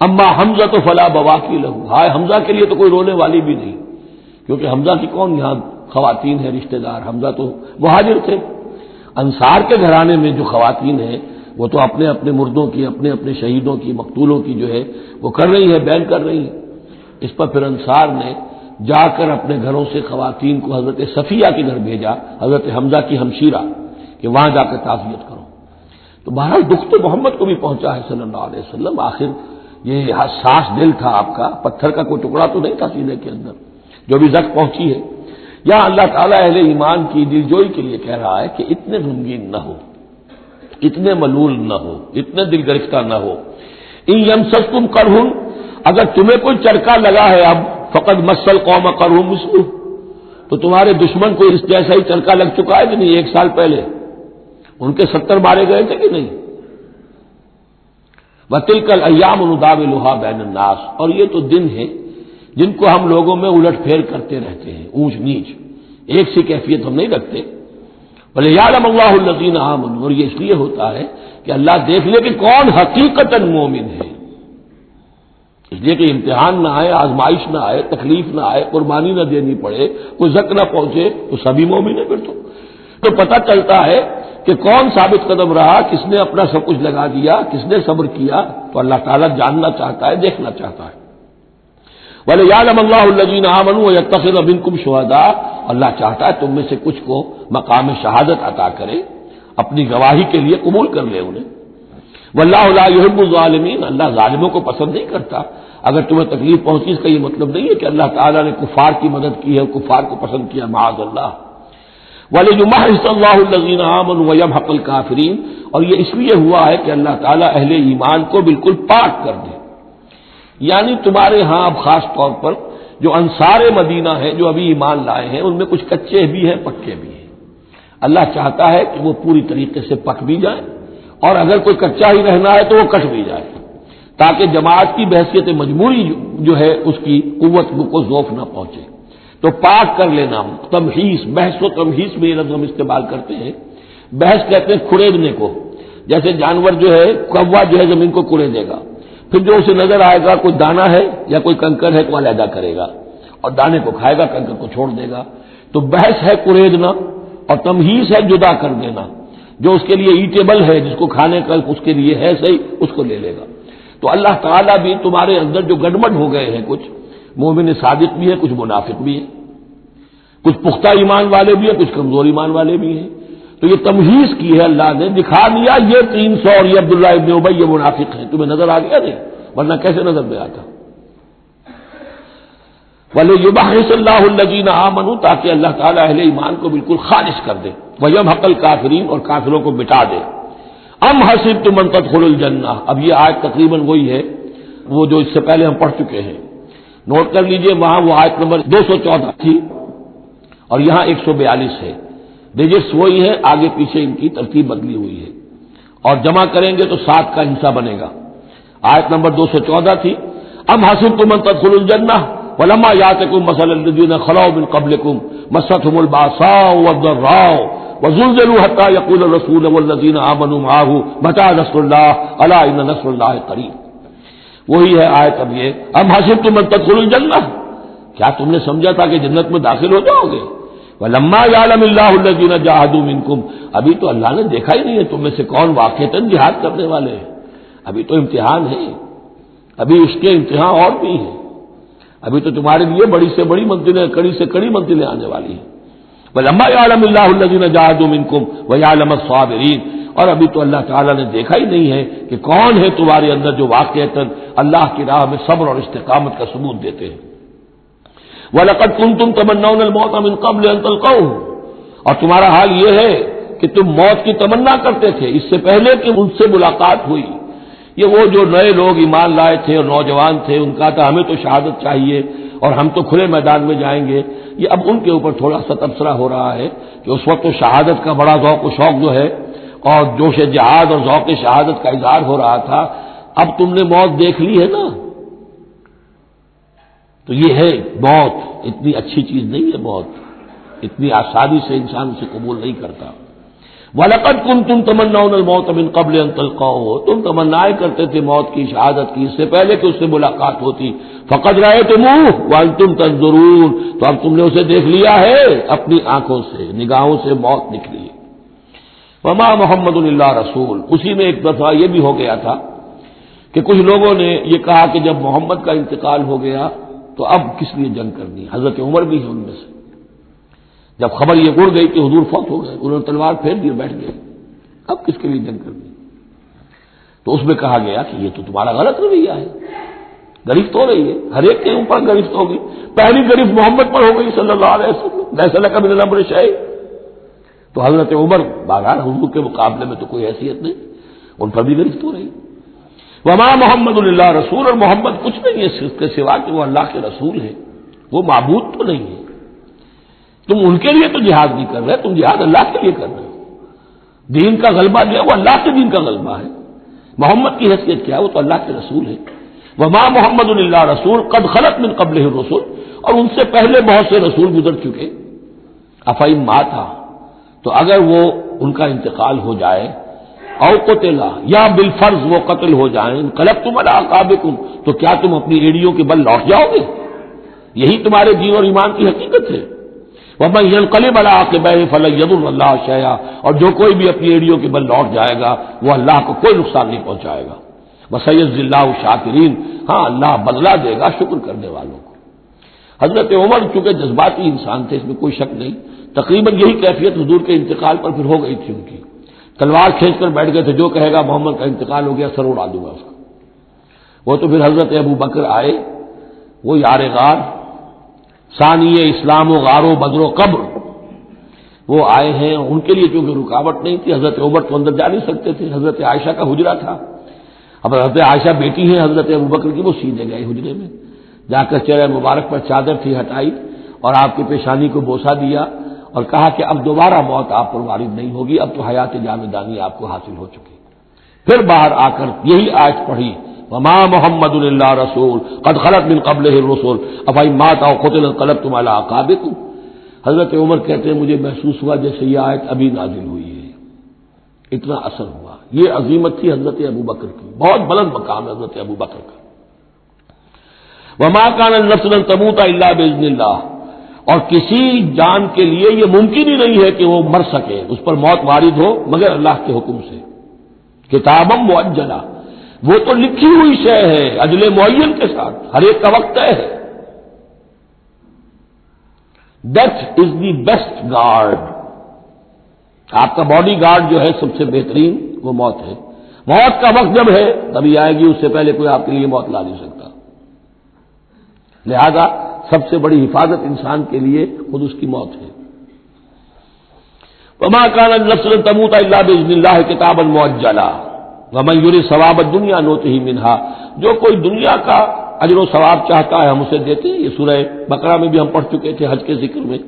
اما حمزہ تو فلا بواکی لہو، ہائے حمزہ کے لیے تو کوئی رونے والی بھی نہیں، کیونکہ حمزہ کی کون یہاں خواتین ہیں رشتہ دار؟ حمزہ تو مہاجر تھے۔ انصار کے گھرانے میں جو خواتین ہیں وہ تو اپنے اپنے مردوں کی، اپنے اپنے شہیدوں کی، مقتولوں کی جو ہے وہ کر رہی ہے، بیان کر رہی ہیں۔ اس پر پھر انصار نے جا کر اپنے گھروں سے خواتین کو حضرت صفیہ کے گھر بھیجا، حضرت حمزہ کی ہمشیرہ، کہ وہاں جا کر تعزیت کرو۔ تو بہرحال دکھ تو محمد کو بھی پہنچا ہے صلی اللہ علیہ وسلم۔ آخر یہ حساس دل تھا آپ کا، پتھر کا کوئی ٹکڑا تو نہیں تھا سینے کے اندر، جو بھی زخم پہنچی ہے۔ یا اللہ تعالیٰ اہل ایمان کی دلجوئی کے لیے کہہ رہا ہے کہ اتنے غمگین نہ ہو، اتنے ملول نہ ہو، اتنے دل گرفتہ نہ ہو۔ ان یمسسکم قرح، اگر تمہیں کوئی چرکا لگا ہے اب، فقد مس القوم قرح مثلہ، تو تمہارے دشمن کو اس جیسا ہی چرکا لگ چکا ہے کہ نہیں؟ 1 سال پہلے ان کے 70 مارے گئے تھے کہ نہیں؟ وَتِلْكَ الْأَيَّامُ نُدَاوِلُهَا بَيْنَ النَّاسِ، اور یہ تو دن ہیں جن کو ہم لوگوں میں الٹ پھیر کرتے رہتے ہیں، اونچ نیچ، ایک سی کیفیت ہم نہیں رکھتے۔ وَلِيَعْلَمَ اللَّهُ الَّذِينَ آمَنُوا، اور یہ اس لیے ہوتا ہے کہ اللہ دیکھ لے کہ کون حقیقتاً مومن ہے، اس لیے کہ امتحان نہ آئے، آزمائش نہ آئے، تکلیف نہ آئے، قربانی نہ دینی پڑے، کوئی زک نہ پہنچے تو سبھی مومن ہیں۔ پھر تو پتہ چلتا ہے کہ کون ثابت قدم رہا، کس نے اپنا سب کچھ لگا دیا، کس نے صبر کیا۔ تو اللہ تعالیٰ جاننا چاہتا ہے، دیکھنا چاہتا ہے۔ وَلِيَعْلَمَ اللَّهُ الَّذِينَ آمَنُوا وَيَتَّخِذَ مِنكُمْ شُهَدَاءَ، اللہ چاہتا ہے تم میں سے کچھ کو مقام شہادت عطا کرے، اپنی گواہی کے لیے قبول کر لے انہیں۔ وَاللَّهُ لَا يُحِبُّ الظَّالِمِينَ، اللہ ظالموں کو پسند نہیں کرتا۔ اگر تمہیں تکلیف پہنچی اس کا یہ مطلب نہیں ہے کہ اللہ تعالیٰ نے کفار کی مدد کی ہے، کفار کو پسند کیا، معاذ اللہ۔ وَلِيُمَحِّصَ اللَّهُ الَّذِينَ آمَنُوا وَيَمْحَقَ الْكَافِرِينَ، اور یہ اس لیے ہوا ہے کہ اللہ تعالیٰ اہل ایمان کو بالکل پاک کر دے۔ یعنی تمہارے ہاں اب خاص طور پر جو انصار مدینہ ہیں، جو ابھی ایمان لائے ہیں، ان میں کچھ کچے بھی ہیں، پکے بھی ہیں۔ اللہ چاہتا ہے کہ وہ پوری طریقے سے پک بھی جائیں، اور اگر کوئی کچا ہی رہنا ہے تو وہ کٹ بھی جائے، تاکہ جماعت کی بحثیت مجموعی جو ہے اس کی قوت کو ذوف نہ پہنچے۔ تو پاک کر لینا، تمحیص، بحث و تمحیص میں یہ لفظ ہم استعمال کرتے ہیں۔ بحث کہتے ہیں کھڑیدنے کو، جیسے جانور جو ہے، کوا جو ہے زمین کو کڑے دے گا، پھر جو اسے نظر آئے گا کوئی دانا ہے یا کوئی کنکر ہے تو علیحدہ کرے گا، اور دانے کو کھائے گا، کنکر کو چھوڑ دے گا۔ تو بحث ہے کڑیدنا، اور تمحیص ہے جدا کر دینا۔ جو اس کے لیے ایٹیبل ہے، جس کو کھانے کا اس کے لیے ہے صحیح، اس کو لے لے گا۔ تو اللہ تعالیٰ بھی تمہارے اندر جو گڑبڑ ہو گئے ہیں، کچھ مومن صادق بھی ہے، کچھ منافق بھی ہے، کچھ پختہ ایمان والے بھی ہیں، کچھ کمزور ایمان والے بھی ہیں، تو یہ تمحیص کی ہے اللہ نے، دکھا دیا یہ 300 اور یہ عبداللہ ابن ابی یہ منافق ہیں، تمہیں نظر آ گیا نہیں؟ ورنہ کیسے نظر میں آتا؟ وَلِيُمَحِّصَ اللَّهُ الَّذِينَ آمَنُوا، تاکہ اللہ تعالیٰ اہل ایمان کو بالکل خالص کر دے، وَيَمْحَقَ الْكَافِرِينَ، اور کافروں کو مٹا دے۔ ام حسبتم ان تدخلوا الجنہ، اب یہ آیت تقریباً وہی ہے وہ جو اس سے پہلے ہم پڑھ چکے ہیں، نوٹ کر لیجئے، وہاں وہ آیت نمبر 214 تھی اور یہاں 142 ہے، ڈیجٹس وہی ہے، آگے پیچھے ان کی ترتیب بدلی ہوئی ہے، اور جمع کریں گے تو 7 کا حصہ بنے گا۔ آیت نمبر 214 تھی، ام حسبتم ان تدخلوا الجنہ ولما یاتکم مثل الذین خلوا من قبلکم مستهم الباساء والضراء وزلزلوا حتى يقول الرسول والذین آمنوا معه متى نصر الله الا ان نصر الله قریب۔ وہی ہے آیت اب یہ، ام حسبتم ان تدخلوا الجنہ، کیا تم نے سمجھا تھا کہ جنت میں داخل ہو جاؤ گے؟ وَلَمَّا يَعْلَمِ اللَّهُ الَّذِينَ جَاهَدُوا مِنكُمْ، ابھی تو اللہ نے دیکھا ہی نہیں ہے تم میں سے کون واقعتاً جہاد کرنے والے ہیں. ابھی تو امتحان ہے، ابھی اس کے امتحان اور بھی ہیں. ابھی تو تمہارے لیے بڑی سے بڑی منزلیں، کڑی سے کڑی منزلیں آنے والی ہیں. وَلَمَّا يَعْلَمِ اللَّهُ الَّذِينَ جَاهَدُوا مِنكُمْ وَيَعْلَمَ الصَّابِرِينَ، اور ابھی تو اللہ تعالیٰ نے دیکھا ہی نہیں ہے کہ کون ہے تمہارے اندر جو واقعتاً اللہ کی راہ میں صبر اور استقامت کا ثبوت دیتے ہیں. وَلَقَدْ كُنْتُمْ تَمَنَّوْنَ الْمَوْتَ مِنْ قَبْلِ أَنْ تَلْقَوْهُ، اور تمہارا حال یہ ہے کہ تم موت کی تمنا کرتے تھے اس سے پہلے کہ ان سے ملاقات ہوئی. یہ وہ جو نئے لوگ ایمان لائے تھے اور نوجوان تھے، ان کا تھا ہمیں تو شہادت چاہیے اور ہم تو کھلے میدان میں جائیں گے. یہ اب ان کے اوپر تھوڑا سا تبصرہ ہو رہا ہے کہ اس وقت تو شہادت کا بڑا ذوق و شوق جو ہے اور جوش جہاد اور ذوق شہادت کا اظہار ہو رہا تھا، اب تم نے موت دیکھ لی ہے نا. تو یہ ہے موت، اتنی اچھی چیز نہیں ہے موت، اتنی آسانی سے انسان اسے قبول نہیں کرتا. وَلَقَدْ كُنْتُمْ تَمَنَّوْنَ الْمَوْتَ مِنْ قَبْلِ أَنْ تَلْقَوْهُ، تم تمنائیں کرتے تھے موت کی، شہادت کی، اس سے پہلے کہ اس سے ملاقات ہوتی. فَقَدْ رَأَيْتُمُوهُ وَأَنْتُمْ تَنظُرُونَ، تو اب تم نے اسے دیکھ لیا ہے اپنی آنکھوں سے، نگاہوں سے موت نکلی. وَمَا مُحَمَّدٌ إِلَّا رَسُولٌ، اسی میں ایک دفعہ یہ بھی ہو گیا تھا کہ کچھ لوگوں نے یہ کہا کہ جب محمد کا انتقال ہو گیا تو اب کس لیے جنگ کرنی. حضرت عمر بھی ہے ان میں سے. جب خبر یہ اڑ گئی کہ حضور فوت ہو گئے، انہوں نے تلوار پھیر دی بیٹھ گئے، اب کس کے لیے جنگ کرنی. تو اس میں کہا گیا کہ یہ تو تمہارا غلط رویہ ہے، گرفت ہو رہی ہے، ہر ایک کے اوپر گرفت ہوگی. پہلی گرفت محمد پر ہو گئی صلی اللہ علیہ وسلم، ليس لك من الامر شيء. تو حضرت عمر بہرحال حضور کے مقابلے میں تو کوئی حیثیت نہیں، ان پر بھی گرفت ہو رہی. وما محمد الا رسول، اور محمد کچھ نہیں ہے اس کے سوا کہ وہ اللہ کے رسول ہے، وہ معبود تو نہیں ہے. تم ان کے لیے تو جہاد نہیں کر رہے، تم جہاد اللہ کے لیے کر رہے ہو. دین کا غلبہ جو ہے وہ اللہ کے دین کا غلبہ ہے. محمد کی حیثیت کیا ہے؟ وہ تو اللہ کے رسول ہے. وما محمد الا رسول قد خلت من قبلہ الرسل، اور ان سے پہلے بہت سے رسول گزر چکے. افئن مات، تو اگر وہ ان کا انتقال ہو جائے، او قتلا، یا بالفرض وہ قتل ہو جائیں، انقلبتم علی اعقابکم، تو کیا تم اپنی ایڑیوں کے بل لوٹ جاؤ گے؟ یہی تمہارے دین اور ایمان کی حقیقت ہے. وَمَن يَنقَلِبْ عَلَىٰ عَقِبَيْهِ فَلَن يَضُرَّ اللَّهَ شَيْئًا، اور جو کوئی بھی اپنی ایڑیوں کے بل لوٹ جائے گا وہ اللہ کو کوئی نقصان نہیں پہنچائے گا. وَسَيَجْزِي اللَّهُ الشَّاكِرِينَ، ہاں اللہ بدلہ دے گا شکر کرنے والوں کو. حضرت عمر چونکہ جذباتی انسان تھے، اس میں کوئی شک نہیں، تقریباً یہی کیفیت حضور کے انتقال پر پھر ہو گئی تھی ان کی. تلوار کھینچ کر بیٹھ گئے تھے، جو کہے گا محمد کا انتقال ہو گیا سر اڑا دوں گا اس کا. وہ تو پھر حضرت ابو بکر آئے، وہ یار غار، ثانی اسلام و غار و بدر و قبر، وہ آئے ہیں. ان کے لیے چونکہ رکاوٹ نہیں تھی، حضرت عمر تو اندر جا نہیں سکتے تھے، حضرت عائشہ کا حجرہ تھا. اب حضرت عائشہ بیٹی ہیں حضرت ابو بکر کی، وہ سیدھے گئے حجرے میں، جا کر چہرہ مبارک پر چادر تھی ہٹائی اور آپ کی پیشانی کو بوسہ دیا اور کہا کہ اب دوبارہ موت آپ پر وارد نہیں ہوگی، اب تو حیات جاودانی آپ کو حاصل ہو چکی. پھر باہر آ کر یہی آیت پڑھی، وما محمد الا رسول قد خلت من قبلہ الرسل افئن مات او قتل انقلبتم علی اعقابکم. حضرت عمر کہتے ہیں مجھے محسوس ہوا جیسے یہ آیت ابھی نازل ہوئی ہے، اتنا اثر ہوا. یہ عظیمت تھی حضرت ابو بکر کی، بہت بلند مقام ہے حضرت ابو بکر کا. وما كان النفس ان تموت الا باذن اللہ، اور کسی جان کے لیے یہ ممکن ہی نہیں ہے کہ وہ مر سکے، اس پر موت وارد ہو مگر اللہ کے حکم سے. کتابا مؤجلہ، وہ تو لکھی ہوئی شے ہے اجل معین کے ساتھ، ہر ایک کا وقت طے ہے. Death is the best guard, آپ کا باڈی گارڈ جو ہے سب سے بہترین وہ موت ہے. موت کا وقت جب ہے تبھی آئے گی، اس سے پہلے کوئی آپ کے لیے موت لا نہیں سکتا. لہذا سب سے بڑی حفاظت انسان کے لیے خود اس کی موت ہے. وما كان النفس ان تموت الا باذن الله كتابا مؤجلا ومن يريد ثواب الدنيا نؤته منها، جو کوئی دنیا کا اجر و ثواب چاہتا ہے ہم اسے دیتے ہیں. یہ سورہ بقرہ میں بھی ہم پڑھ چکے تھے حج کے ذکر میں.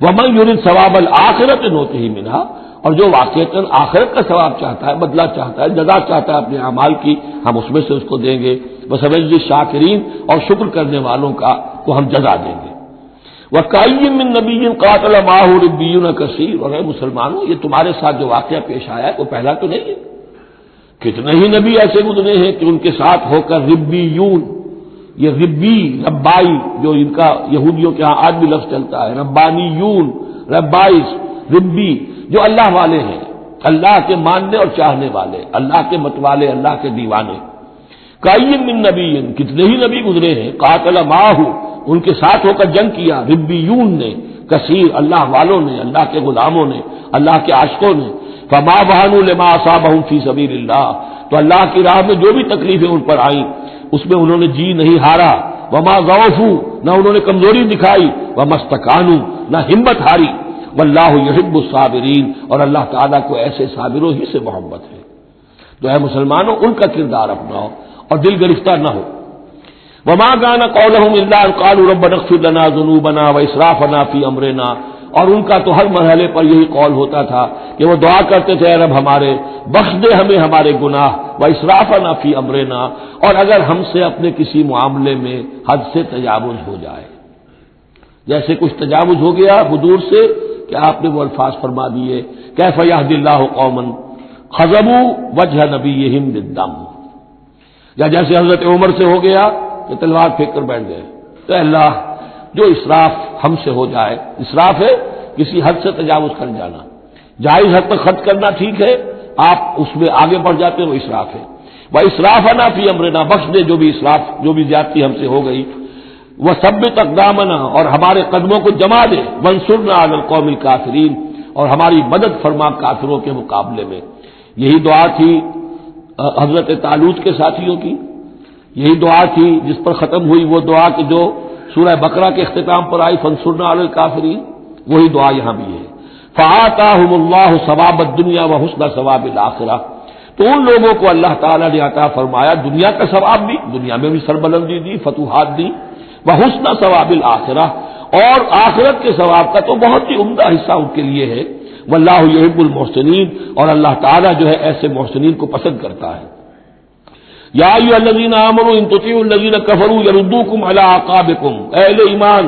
ومن يريد ثواب الآخرة نؤته منها، اور جو واقعتاً آخرت کا ثواب چاہتا ہے، بدلہ چاہتا ہے، جزا چاہتا ہے اپنے اعمال کی، ہم اس میں سے اس کو دیں گے. وسنجزی الشاکرین، اور شکر کرنے والوں کا کو ہم جزا دیں گے. وَكَأَيٍّ مِّن نَّبِيٍّ قَاتَلَ مَعَهُ رِبِّيُّونَ كَثِيرٌ، اور اے مسلمانوں یہ تمہارے ساتھ جو واقعہ پیش آیا ہے وہ پہلا تو نہیں ہے. کتنے ہی نبی ایسے گزرے ہیں کہ ان کے ساتھ ہو کر ربیون، یہ ربی ربائی جو ان کا یہودیوں کے ہاں آج بھی لفظ چلتا ہے، ربانیون ربائز ربی جو اللہ والے ہیں، اللہ کے ماننے اور چاہنے والے، اللہ کے متوالے، اللہ کے دیوانے. کائین من نبی، کتنے ہی نبی گزرے ہیں، قاتل معہ، ان کے ساتھ ہو کر جنگ کیا، ربیون نے، کثیر، اللہ والوں نے، اللہ کے غلاموں نے، اللہ کے عاشقوں نے. فما وہنوا لما اصابهم فی سبیل اللہ، تو اللہ کی راہ میں جو بھی تکلیفیں ان پر آئیں اس میں انہوں نے جی نہیں ہارا. وما ضعفوا، نہ انہوں نے کمزوری دکھائی. وما استکانوا، نہ ہمت ہاری. واللہ یحب الصابرین، اور اللہ تعالیٰ کو ایسے صابروں ہی سے محبت ہے. تو اے مسلمانوں، ان کا کردار اپناؤ اور دل گرفتہ نہ ہو. وما كان قولهم الا ان قالوا ربنا اغفر لنا ذنوبنا واسرافنا في امرنا، اور ان کا تو ہر مرحلے پر یہی قول ہوتا تھا کہ وہ دعا کرتے تھے، اے رب ہمارے بخش دے ہمیں ہمارے گناہ، واسرافنا في امرنا، اور اگر ہم سے اپنے کسی معاملے میں حد سے تجاوز ہو جائے، جیسے کچھ تجاوز ہو گیا حضور سے کہ آپ نے وہ الفاظ فرما دیے کیف یہدی اللہ قوما خضبوا وجہ نبیہم بالدم، یا جیسے حضرت عمر سے ہو گیا کہ تلوار پھینک کر بیٹھ گئے. تو اللہ جو اسراف ہم سے ہو جائے، اسراف ہے کسی حد سے تجاوز کر جانا، جائز حد تک خرچ کرنا ٹھیک ہے، آپ اس میں آگے بڑھ جاتے ہیں وہ اسراف ہے. وہ اسرافنا فی امرنا، بخش دے جو بھی اسراف، جو بھی زیادتی ہم سے ہو گئی. وہ ثبت اقدامنا، اور ہمارے قدموں کو جما دے. وانصرنا علی القوم الکافرین، اور ہماری مدد فرما کافروں کے مقابلے میں. یہی دعا تھی حضرت طالوت کے ساتھیوں کی، یہی دعا تھی جس پر ختم ہوئی وہ دعا کہ جو سورہ بقرہ کے اختتام پر آئی فانصرنا علی الکافرین، وہی دعا یہاں بھی ہے. فآتاہم اللہ ثواب الدنیا وحسن ثواب الآخرہ، تو ان لوگوں کو اللہ تعالیٰ نے عطا فرمایا دنیا کا ثواب بھی، دنیا میں بھی سربلندی دی، فتوحات دی، وحسن ثواب الآخرہ، اور آخرت کے ثواب کا تو بہت ہی عمدہ حصہ ان کے لیے ہے. واللہ یحب المحسنین، اور اللہ تعالیٰ جو ہے ایسے محسنین کو پسند کرتا ہے. یا ایھا الذین آمنوا ان تطیعوا الذین کفروا یردوکم علی اعقابکم، اے اہل ایمان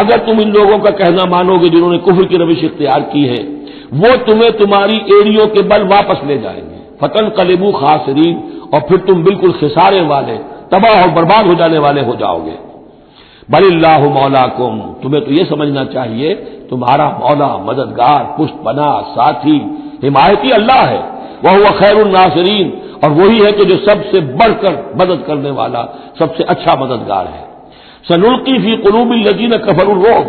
اگر تم ان لوگوں کا کہنا مانو گے جنہوں نے کفر کی روش اختیار کی ہے، وہ تمہیں تمہاری ایڑیوں کے بل واپس لے جائیں گے. فتنقلبوا خاسرین، اور پھر تم بالکل خسارے والے، تباہ اور برباد ہو جانے والے ہو جاؤ گے. بل اللہ مولاکم، تمہیں تو یہ سمجھنا چاہیے تمہارا مولا، مددگار، پشت پناہ، ساتھی، حمایتی اللہ ہے. وہو خیر الناصرین، اور وہی ہے کہ جو سب سے بڑھ کر مدد کرنے والا، سب سے اچھا مددگار ہے. سنلقی فی قلوب الذین کفروا الرعب،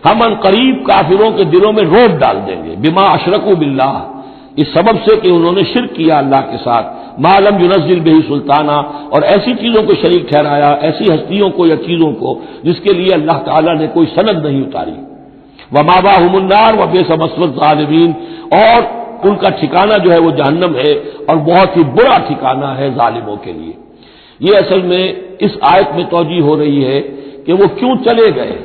ہم ان قریب کافروں کے دلوں میں رعب ڈال دیں گے. بما اشرکوا باللہ، اس سبب سے کہ انہوں نے شرک کیا اللہ کے ساتھ. ما لم ينزل به سلطانہ، اور ایسی چیزوں کو شریک ٹھہرایا، ایسی ہستیوں کو یا چیزوں کو جس کے لیے اللہ تعالیٰ نے کوئی سند نہیں اتاری. ومأواہم النار وبئس مثوى الظالمین، اور ان کا ٹھکانہ جو ہے وہ جہنم ہے، اور بہت ہی برا ٹھکانہ ہے ظالموں کے لیے. یہ اصل میں اس آیت میں توجیہ ہو رہی ہے کہ وہ کیوں چلے گئے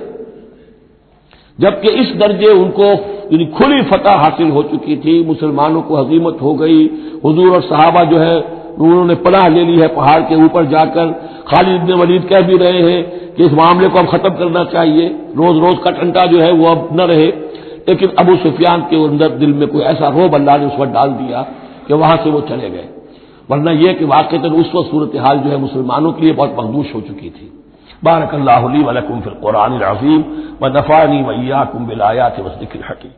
جبکہ اس درجے ان کو یعنی کھلی فتح حاصل ہو چکی تھی، مسلمانوں کو ہزیمت ہو گئی. حضور اور صحابہ جو ہے انہوں نے پناہ لے لی ہے پہاڑ کے اوپر جا کر. خالد بن ولید کہہ بھی رہے ہیں کہ اس معاملے کو اب ختم کرنا چاہیے، روز روز کا ٹھنڈا جو ہے وہ اب نہ رہے. لیکن ابو سفیان کے اندر دل میں کوئی ایسا رعب اللہ نے اس وقت ڈال دیا کہ وہاں سے وہ چلے گئے. ورنہ یہ کہ واقعتاً اس وقت صورتحال جو ہے مسلمانوں کے لیے بہت مخدوش ہو چکی تھی. بارک اللہ لی ولکم فی القرآن العظیم ونفعنی وإیاکم بالآیات والذکر الحکیم.